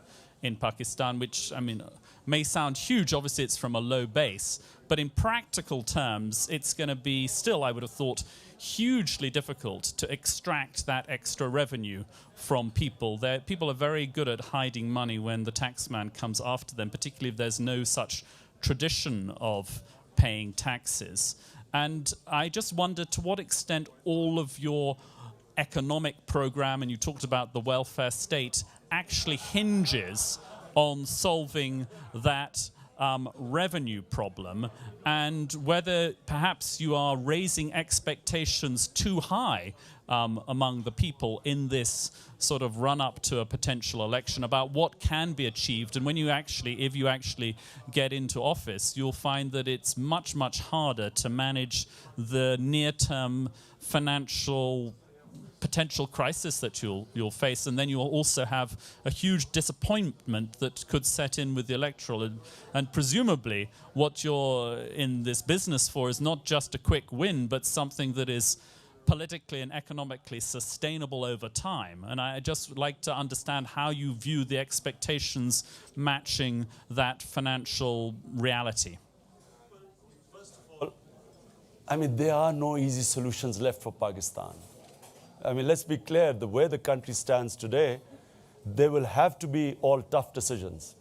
Pakistan, which, I mean, may sound huge. Obviously it's from a low base, but in practical terms, it's going to be still, I would have thought, hugely difficult to extract that extra revenue from people. People are very good at hiding money when the taxman comes after them, particularly if there's no such tradition of paying taxes. And I just wonder to what extent all of your economic program, and you talked about the welfare state, actually hinges on solving that revenue problem, and whether perhaps you are raising expectations too high among the people in this sort of run-up to a potential election about what can be achieved. And when you actually, if you actually get into office, you'll find that it's much, much harder to manage the near-term financial potential crisis that you'll face, and then you'll also have a huge disappointment that could set in with the electoral, and presumably what you're in this business for is not just a quick win, but something that is politically and economically sustainable over time. And I just like to understand how you view the expectations matching that financial reality. First of all, I mean, there are no easy solutions left for Pakistan. I mean, let's be clear, the way the country stands today, there will have to be all tough decisions.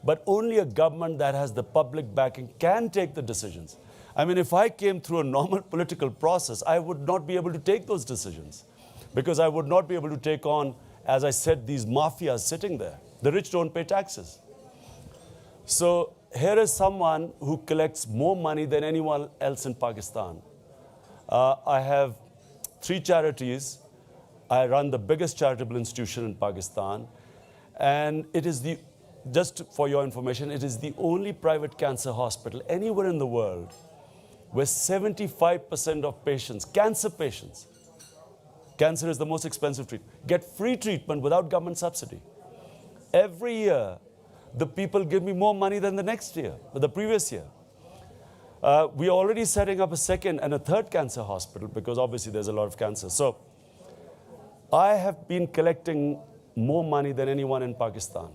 But only a government that has the public backing can take the decisions. I mean, if I came through a normal political process, I would not be able to take those decisions. because I would not be able to take on, as I said, these mafias sitting there. The rich don't pay taxes. So here is someone who collects more money than anyone else in Pakistan. I have 3 charities. I run the biggest charitable institution in Pakistan. And it is the, just for your information, it is the only private cancer hospital anywhere in the world where 75% of patients, cancer patients, cancer is the most expensive treatment, get free treatment without government subsidy. Every year, the people give me more money than the next year, the previous year. We are already setting up a second and a third cancer hospital because obviously there's a lot of cancer. So I have been collecting more money than anyone in Pakistan.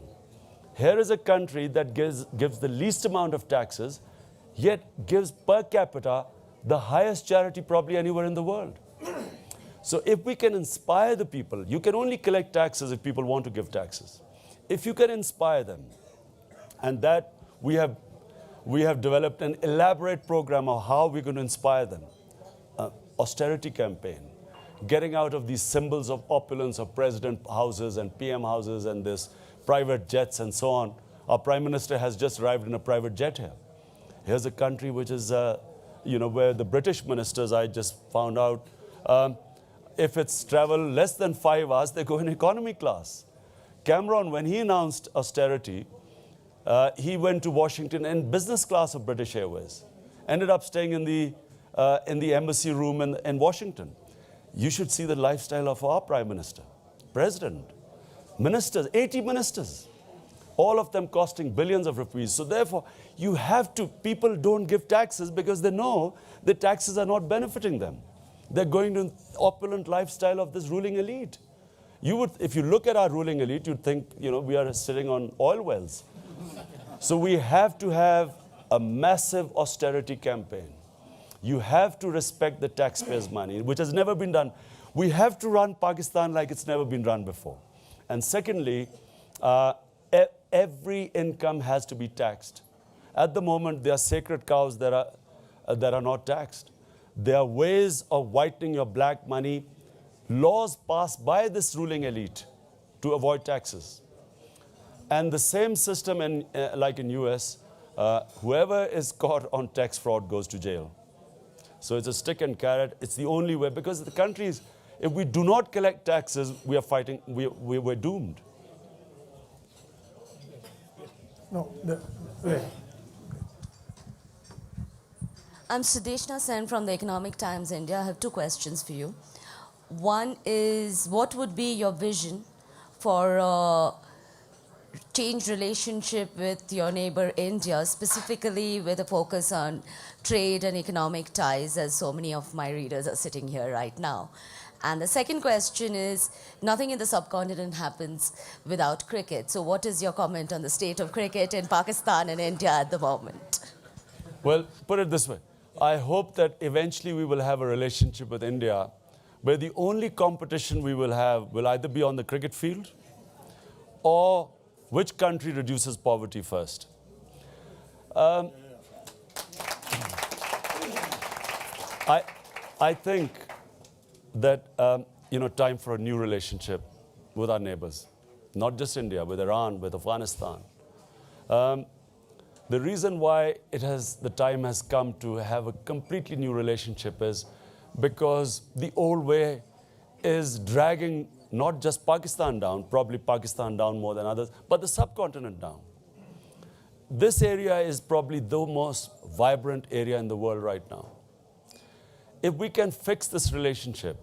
Here is a country that gives the least amount of taxes, yet gives per capita the highest charity probably anywhere in the world. So if we can inspire the people, you can only collect taxes if people want to give taxes. If you can inspire them, and that we have developed an elaborate program of how we're going to inspire them. Austerity campaign, getting out of these symbols of opulence of president houses and PM houses and this private jets and so on. Our prime minister has just arrived in a private jet here. Here's a country which is, where the British ministers, I just found out, if it's travel less than 5 hours, they go in economy class. Cameron, when he announced austerity, he went to Washington in business class of British Airways. Ended up staying in the embassy room in Washington. You should see the lifestyle of our prime minister, president, ministers, 80 ministers, all of them costing billions of rupees. So therefore, you have to, people don't give taxes because they know the taxes are not benefiting them. They're going to opulent lifestyle of this ruling elite. You would, if you look at our ruling elite, you'd think, we are sitting on oil wells. So we have to have a massive austerity campaign. You have to respect the taxpayers' money, which has never been done. We have to run Pakistan like it's never been run before. And secondly, every income has to be taxed. At the moment, there are sacred cows that are not taxed. There are ways of whitening your black money, laws passed by this ruling elite to avoid taxes. And the same system, like in US, whoever is caught on tax fraud goes to jail. So it's a stick and carrot. It's the only way, because the countries, if we do not collect taxes, we are fighting, we're doomed. No, I'm Sudeshna Sen from the Economic Times India. I have 2 questions for you. One is, what would be your vision for a changed relationship with your neighbor India, specifically with a focus on trade and economic ties, as so many of my readers are sitting here right now? And the second question is, nothing in the subcontinent happens without cricket. So what is your comment on the state of cricket in Pakistan and India at the moment? Well, put it this way. I hope that eventually we will have a relationship with India where the only competition we will have will either be on the cricket field or which country reduces poverty first. I think that, time for a new relationship with our neighbors, not just India, with Iran, with Afghanistan. The reason why the time has come to have a completely new relationship is because the old way is dragging not just Pakistan down, probably Pakistan down more than others, but the subcontinent down. This area is probably the most vibrant area in the world right now. If we can fix this relationship,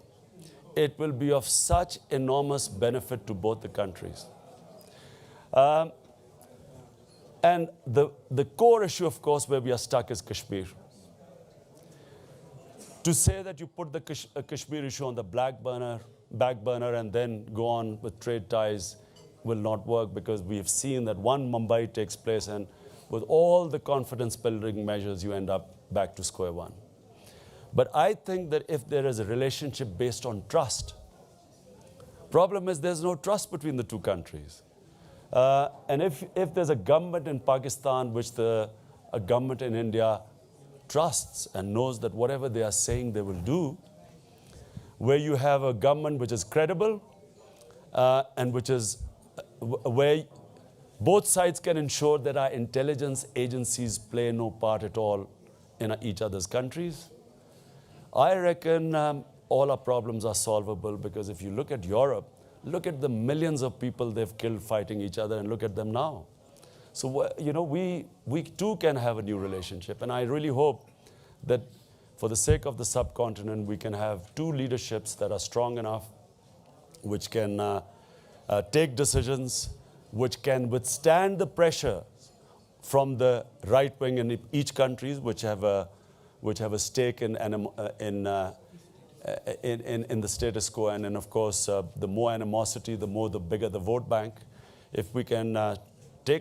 it will be of such enormous benefit to both the countries. And the core issue, of course, where we are stuck is Kashmir. To say that you put the Kashmir issue on the back burner and then go on with trade ties will not work, because we have seen that one Mumbai takes place, and with all the confidence building measures, you end up back to square one. But I think that if there is a relationship based on trust, problem is there's no trust between the two countries. And if there's a government in Pakistan which a government in India trusts and knows that whatever they are saying they will do, where you have a government which is credible and which is where both sides can ensure that our intelligence agencies play no part at all in each other's countries. I reckon all our problems are solvable, because if you look at Europe, look at the millions of people they've killed fighting each other, and look at them now. So, you know, we too can have a new relationship. And I really hope that for the sake of the subcontinent, we can have two leaderships that are strong enough, which can take decisions, which can withstand the pressure from the right wing in each country, which have a stake in the status quo. And then, of course, the more animosity, the bigger the vote bank. If we can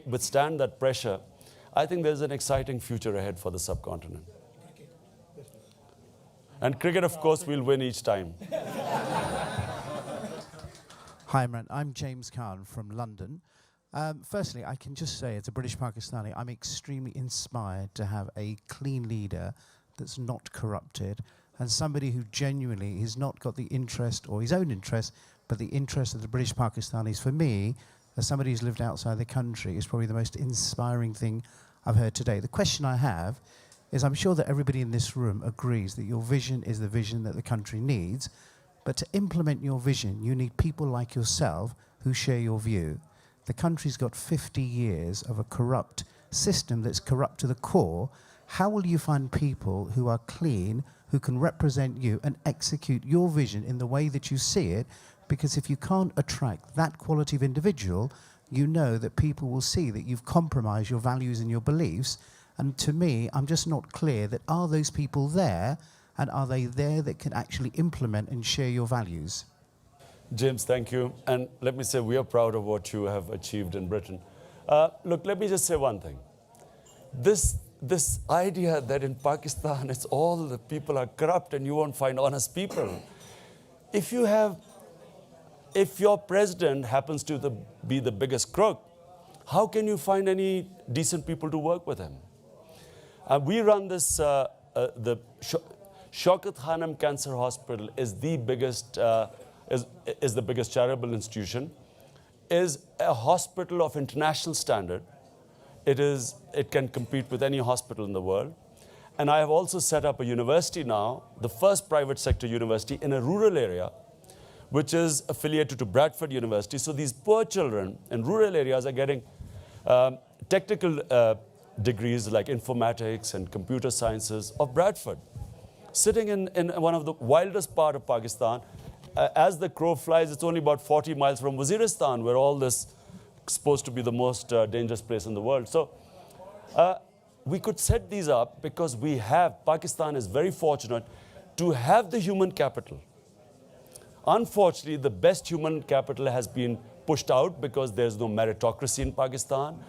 withstand that pressure, I think there's an exciting future ahead for the subcontinent. And cricket, of course, will win each time. Hi, Imran. I'm James Khan from London. Firstly, I can just say, as a British Pakistani, I'm extremely inspired to have a clean leader that's not corrupted, and somebody who genuinely has not got the interest or his own interest, but the interest of the British Pakistanis. For me, as somebody who's lived outside the country, is probably the most inspiring thing I've heard today. The question I have is, I'm sure that everybody in this room agrees that your vision is the vision that the country needs, but to implement your vision, you need people like yourself who share your view. The country's got 50 years of a corrupt system that's corrupt to the core. How will you find people who are clean, who can represent you and execute your vision in the way that you see it? Because if you can't attract that quality of individual, you know that people will see that you've compromised your values and your beliefs. And to me, I'm just not clear that are those people there, and are they there that can actually implement and share your values? James, thank you. And let me say, we are proud of what you have achieved in Britain. Look, let me just say one thing. This idea that in Pakistan, it's all the people are corrupt and you won't find honest people. If your president happens to be the biggest crook, how can you find any decent people to work with him? We run this, the Shaukat Khanum Cancer Hospital is the biggest charitable institution, is a hospital of international standard. It can compete with any hospital in the world. And I have also set up a university now, the first private sector university in a rural area, which is affiliated to Bradford University. So these poor children in rural areas are getting technical degrees like informatics and computer sciences of Bradford, sitting in one of the wildest part of Pakistan. As the crow flies, it's only about 40 miles from Waziristan, where all this is supposed to be the most dangerous place in the world. So we could set these up because Pakistan is very fortunate to have the human capital. Unfortunately, the best human capital has been pushed out because there's no meritocracy in Pakistan,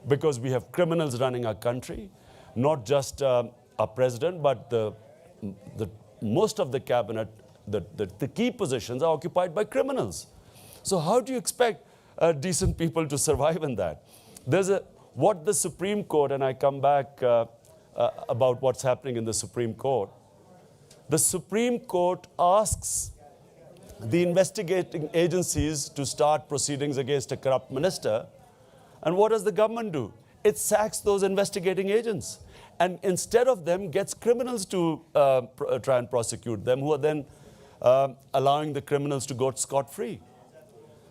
because we have criminals running our country, not just our president, but most of the cabinet, the key positions are occupied by criminals. So how do you expect decent people to survive in that? What the Supreme Court, and I come back about what's happening in the Supreme Court. The Supreme Court asks the investigating agencies to start proceedings against a corrupt minister. And what does the government do? It sacks those investigating agents. And instead of them, gets criminals to try and prosecute them, who are then allowing the criminals to go scot-free.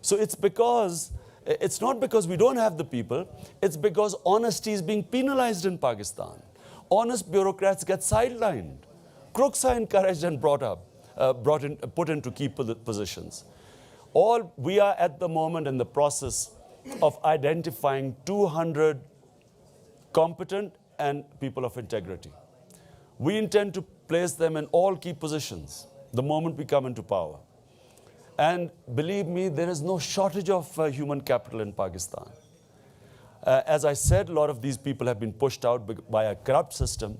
So it's not because we don't have the people, it's because honesty is being penalized in Pakistan. Honest bureaucrats get sidelined. Crooks are encouraged and put into key positions. We are at the moment in the process of identifying 200 competent and people of integrity. We intend to place them in all key positions the moment we come into power. And believe me, there is no shortage of human capital in Pakistan. As I said, a lot of these people have been pushed out by a corrupt system.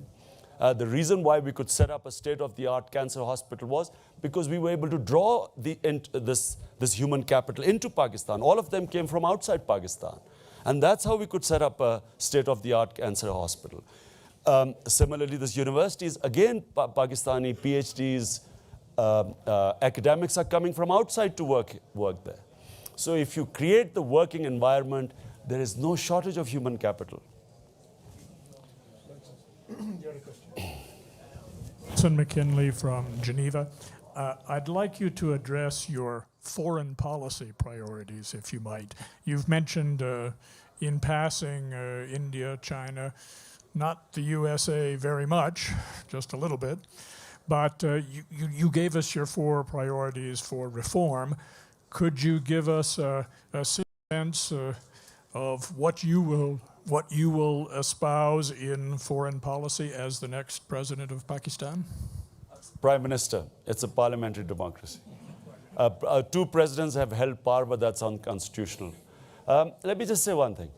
The reason why we could set up a state-of-the-art cancer hospital was because we were able to draw this human capital into Pakistan. All of them came from outside Pakistan. And that's how we could set up a state-of-the-art cancer hospital. Similarly, this university is, again, Pakistani PhDs academics are coming from outside to work there. So if you create the working environment, there is no shortage of human capital. Wilson McKinley from Geneva. I'd like you to address your foreign policy priorities, if you might. You've mentioned in passing India, China, not the USA very much, just a little bit, but you gave us your 4 priorities for reform. Could you give us a sense of what you will espouse in foreign policy as the next president of Pakistan? Prime Minister, it's a parliamentary democracy. 2 presidents have held power, but that's unconstitutional. Let me just say one thing.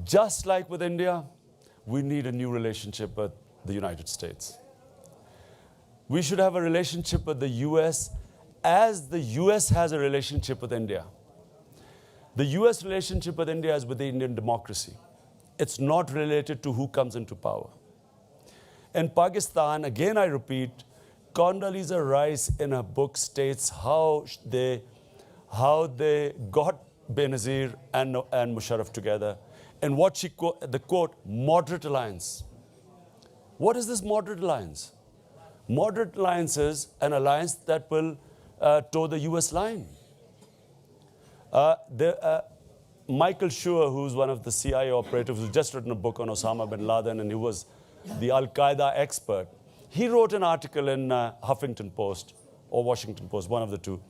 Just like with India, we need a new relationship with the United States. We should have a relationship with the US as the US has a relationship with India. The US relationship with India is with the Indian democracy. It's not related to who comes into power. In Pakistan, again I repeat, Condoleezza Rice in her book states how they got Benazir and Musharraf together, and what the quote, moderate alliance. What is this moderate alliance? Moderate alliance is an alliance that will toe the US line. Michael Schur, who's one of the CIA operatives, who's just written a book on Osama bin Laden, and he was the Al-Qaeda expert, he wrote an article in Huffington Post or Washington Post, one of the two.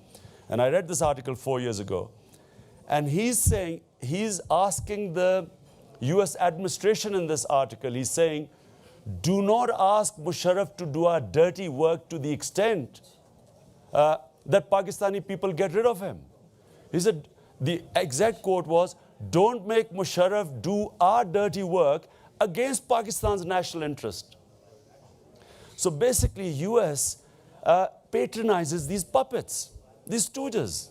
And I read this article 4 years ago. And he's asking the US administration in this article, he's saying, do not ask Musharraf to do our dirty work to the extent that Pakistani people get rid of him. He said, the exact quote was, don't make Musharraf do our dirty work against Pakistan's national interest. So basically, US patronizes these puppets, these stooges.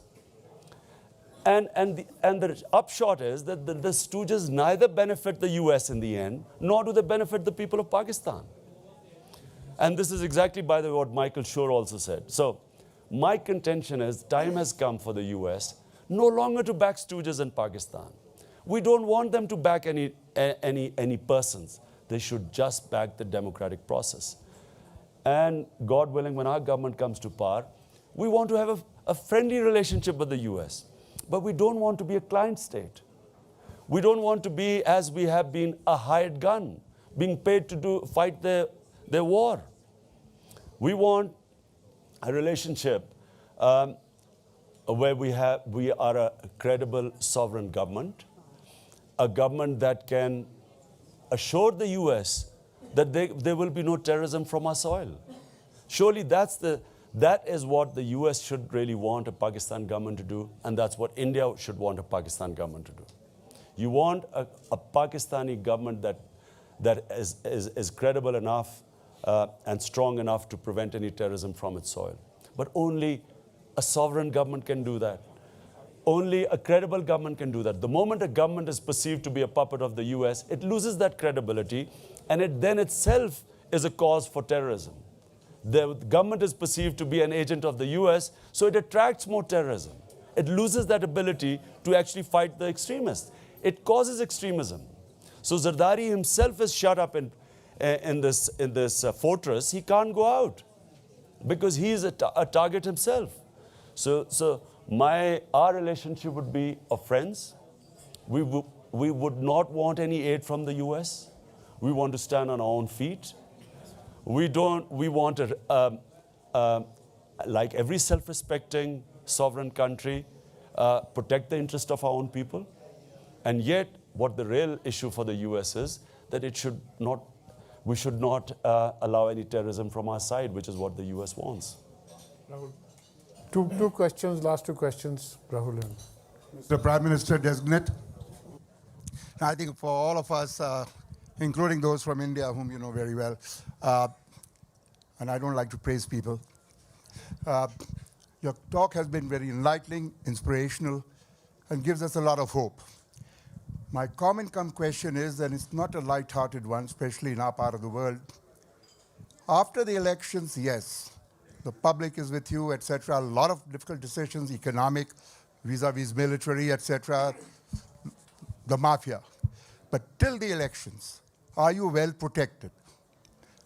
And the upshot is that the stooges neither benefit the US in the end, nor do they benefit the people of Pakistan. And this is exactly, by the way, what Michael Schur also said. So my contention is time has come for the US no longer to back stooges in Pakistan. We don't want them to back any persons. They should just back the democratic process. And God willing, when our government comes to power, we want to have a friendly relationship with the US. But we don't want to be a client state. We don't want to be, as we have been, a hired gun, being paid to fight their war. We want a relationship where we are a credible sovereign government, a government that can assure the US that there will be no terrorism from our soil. Surely that is what the US should really want a Pakistan government to do, and that's what India should want a Pakistan government to do. You want a Pakistani government that is credible enough and strong enough to prevent any terrorism from its soil. But only a sovereign government can do that. Only a credible government can do that. The moment a government is perceived to be a puppet of the US, it loses that credibility, and it then itself is a cause for terrorism. The government is perceived to be an agent of the US, so it attracts more terrorism. It loses that ability to actually fight the extremists. It causes extremism. So Zardari himself is shut up in this fortress. He can't go out because he is a target himself. So our relationship would be of friends. We would not want any aid from the US. We want to stand on our own feet. We want like every self-respecting sovereign country, protect the interest of our own people. And yet, what the real issue for the US is that we should not allow any terrorism from our side, which is what the US wants. Rahul. Two questions, last 2 questions, Rahul. Mr. Prime Minister Designate, I think for all of us, including those from India, whom you know very well, and I don't like to praise people, your talk has been very enlightening, inspirational, and gives us a lot of hope. My comment cum question is, and it's not a light-hearted one, especially in our part of the world. After the elections, yes, the public is with you, etc. A lot of difficult decisions, economic, vis-a-vis military, etc. The mafia. But till the elections, are you well protected?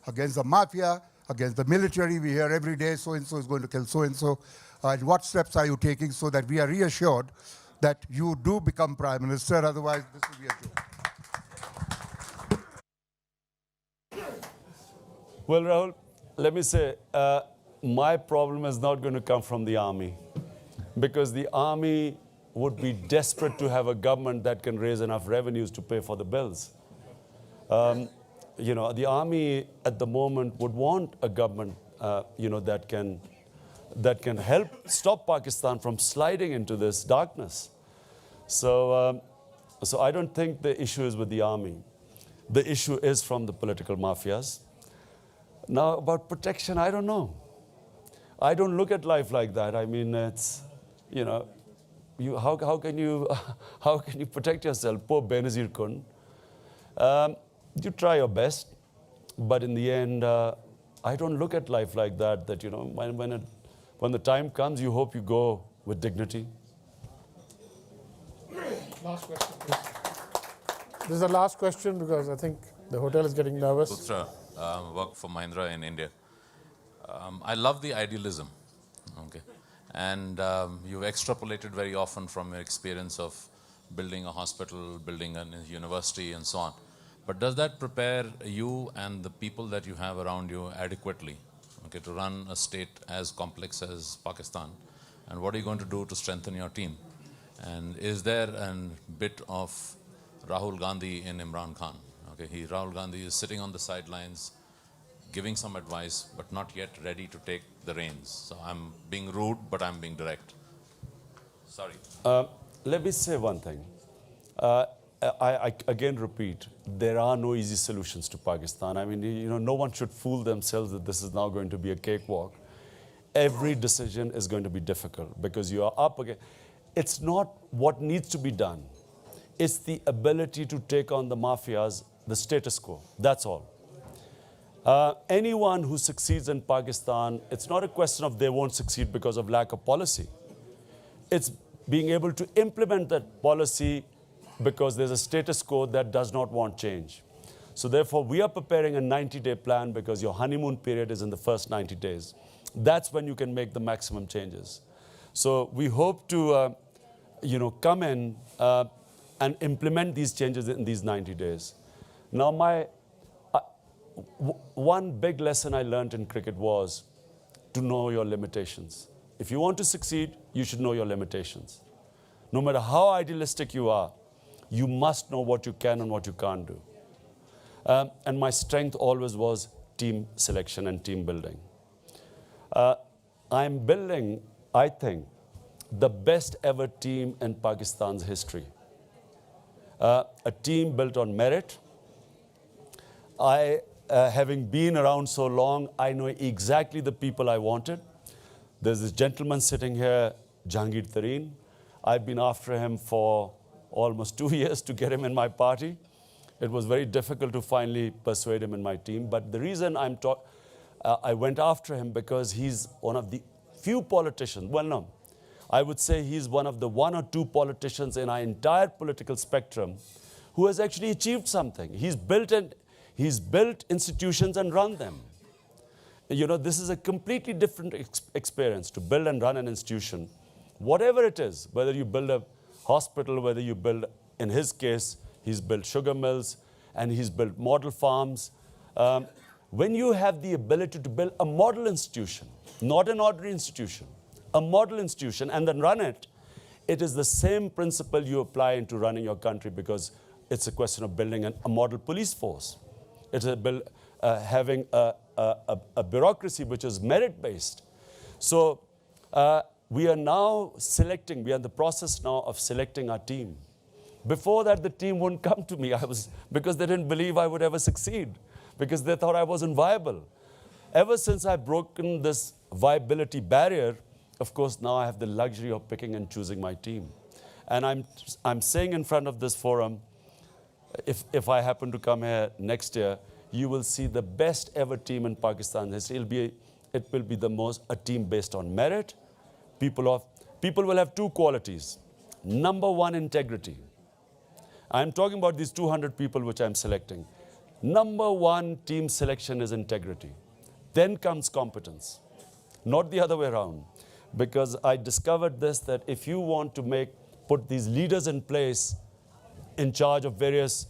Against the mafia, against the military, we hear every day so-and-so is going to kill so-and-so. And what steps are you taking so that we are reassured that you do become Prime Minister, otherwise this will be a joke. Well, Rahul, let me say, my problem is not going to come from the army, because the army would be desperate to have a government that can raise enough revenues to pay for the bills. You know, the army at the moment would want a government, you know, that can help stop Pakistan from sliding into this darkness. So, so I don't think the issue is with the army. The issue is from the political mafias. Now, about protection, I don't know. I don't look at life like that. I mean, it's, you know, how can you protect yourself? Poor Benazir couldn't. You try your best, but in the end, I don't look at life like that. That, you know, when the time comes, you hope you go with dignity. Last question, please. This is the last question because I think the hotel is getting nervous. Putra, work for Mahindra in India. I love the idealism, okay, and you've extrapolated very often from your experience of building a hospital, building a university, and so on. But does that prepare you and the people that you have around you adequately, okay, to run a state as complex as Pakistan? And what are you going to do to strengthen your team? And is there a bit of Rahul Gandhi in Imran Khan? Okay, Rahul Gandhi is sitting on the sidelines, giving some advice, but not yet ready to take the reins. So I'm being rude, but I'm being direct. Sorry. Let me say one thing. I again repeat, there are no easy solutions to Pakistan. I mean, you know, no one should fool themselves that this is now going to be a cakewalk. Every decision is going to be difficult because you are up against. It's not what needs to be done. It's the ability to take on the mafias, the status quo. That's all. Anyone who succeeds in Pakistan, it's not a question of they won't succeed because of lack of policy. It's being able to implement that policy because there's a status quo that does not want change. So therefore, we are preparing a 90-day plan because your honeymoon period is in the first 90 days. That's when you can make the maximum changes. So we hope to, you know, come in and implement these changes in these 90 days. Now, one big lesson I learned in cricket was to know your limitations. If you want to succeed, you should know your limitations. No matter how idealistic you are, you must know what you can and what you can't do. And my strength always was team selection and team building. I'm building, I think, the best ever team in Pakistan's history. A team built on merit. Having been around so long, I know exactly the people I wanted. There's this gentleman sitting here, Jahangir Tareen. I've been after him for almost 2 years to get him in my party. It was very difficult to finally persuade him in my team. But the reason I went after him because he's one of the few politicians, well, no, I would say he's one of the 1 or 2 politicians in our entire political spectrum who has actually achieved something. He's built institutions and run them. You know, this is a completely different experience to build and run an institution. Whatever it is, whether you build a hospital, whether you build, in his case, he's built sugar mills and he's built model farms. When you have the ability to build a model institution, not an ordinary institution, a model institution and then run it, it is the same principle you apply into running your country because it's a question of building a model police force. It's having a bureaucracy which is merit-based. So we are now selecting, we are in the process now of selecting our team. Before that, the team wouldn't come to me because they didn't believe I would ever succeed, because they thought I wasn't viable. Ever since I've broken this viability barrier, of course, now I have the luxury of picking and choosing my team. And I'm saying in front of this forum, if I happen to come here next year, you will see the best ever team in Pakistan history. It'll be it will be a team based on merit. People will have two qualities. Number one, integrity. I'm talking about these 200 people which I'm selecting. Number one team selection is integrity. Then comes competence, not the other way around. Because I discovered this, that if you want to put these leaders in place in charge of various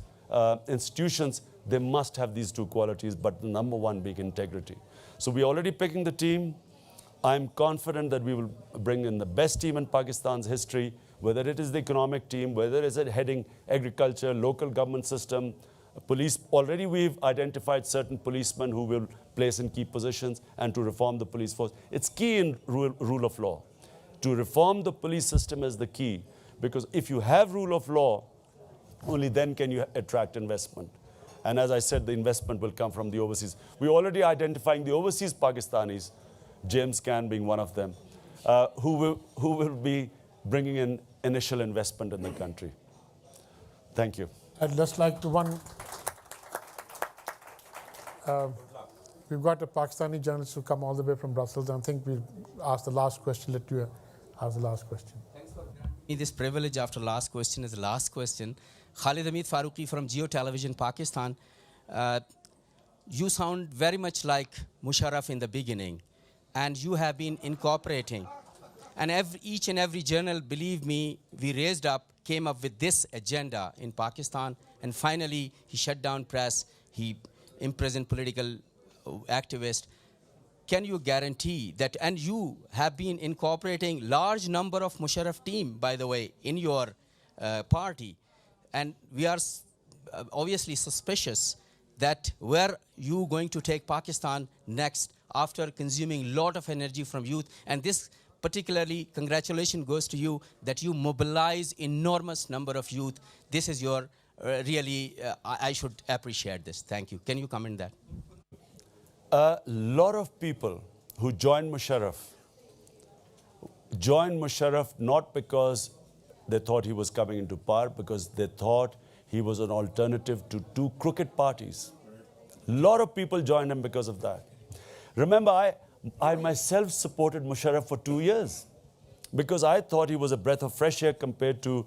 institutions, they must have these two qualities, but the number one being integrity. So we're already picking the team. I'm confident that we will bring in the best team in Pakistan's history, whether it is the economic team, whether it is heading agriculture, local government system, police. Already we've identified certain policemen who will place in key positions, and to reform the police force. It's key in rule of law. To reform the police system is the key, because if you have rule of law, only then can you attract investment. And as I said, the investment will come from the overseas. We're already identifying the overseas Pakistanis, James Khan being one of them, who will be bringing in initial investment in the country. Thank you. I'd just like to we've got a Pakistani journalist who come all the way from Brussels, and I think we'll ask the last question. Let you ask the last question. Thanks for granting me this privilege after last question is the last question. Khalid Hamid Farooqi from Geo Television, Pakistan. You sound very much like Musharraf in the beginning, and you have been incorporating. And each and every journal, believe me, we raised up, came up with this agenda in Pakistan, and finally he shut down press, he imprisoned political activists. Can you guarantee that, and you have been incorporating large number of Musharraf team, by the way, in your party, and we are obviously suspicious that where you going to take Pakistan next after consuming lot of energy from youth. And this particularly, congratulations goes to you that you mobilize enormous number of youth. This is your really, I should appreciate this. Thank you. Can you comment that? A lot of people who joined Musharraf not because they thought he was coming into power, because they thought he was an alternative to two crooked parties. A lot of people joined him because of that. Remember, I myself supported Musharraf for 2 years because I thought he was a breath of fresh air compared to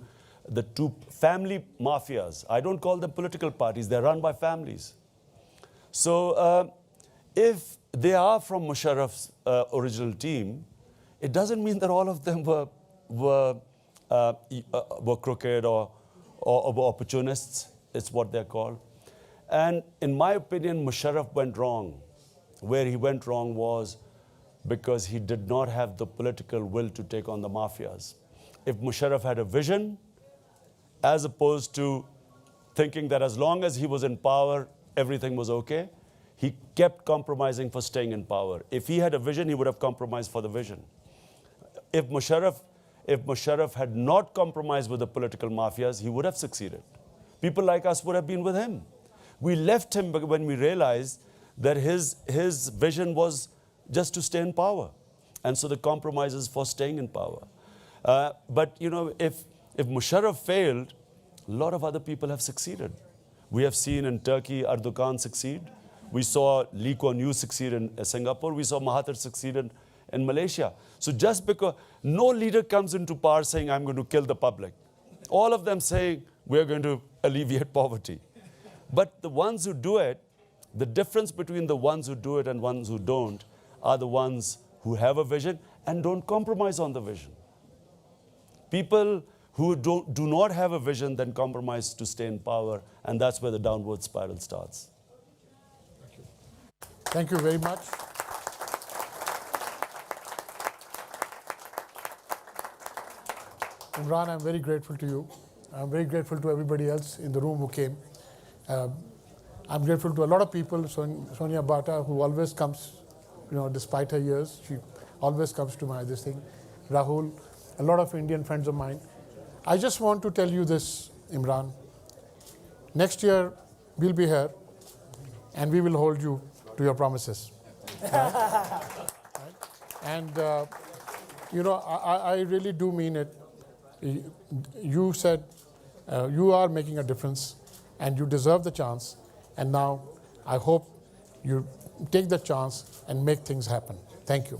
the two family mafias. I don't call them political parties. They're run by families. So if they are from Musharraf's original team, it doesn't mean that all of them were crooked or opportunists. It's what they're called. And in my opinion, Musharraf went wrong. Where he went wrong was because he did not have the political will to take on the mafias. If Musharraf had a vision, as opposed to thinking that as long as he was in power, everything was okay, he kept compromising for staying in power. If he had a vision, he would have compromised for the vision. If Musharraf had not compromised with the political mafias, he would have succeeded. People like us would have been with him. We left him when we realized that his vision was just to stay in power. And so the compromises for staying in power. But you know, if Musharraf failed, a lot of other people have succeeded. We have seen in Turkey Erdogan succeed. We saw Lee Kuan Yew succeed in Singapore. We saw Mahathir succeed in Malaysia. So just because no leader comes into power saying, I'm going to kill the public. All of them saying, we're going to alleviate poverty. But the ones who do it, the difference between the ones who do it and ones who don't are the ones who have a vision and don't compromise on the vision. People who do not have a vision then compromise to stay in power, and that's where the downward spiral starts. Thank you very much. Imran, I'm very grateful to you. I'm very grateful to everybody else in the room who came. I'm grateful to a lot of people, Sonia Bata, who always comes, you know, despite her years, she always comes to this thing. Rahul, a lot of Indian friends of mine. I just want to tell you this, Imran. Next year, we'll be here, and we will hold you to your promises. Right? And, you know, I really do mean it. You said you are making a difference, and you deserve the chance. And now I hope you take the chance and make things happen. Thank you.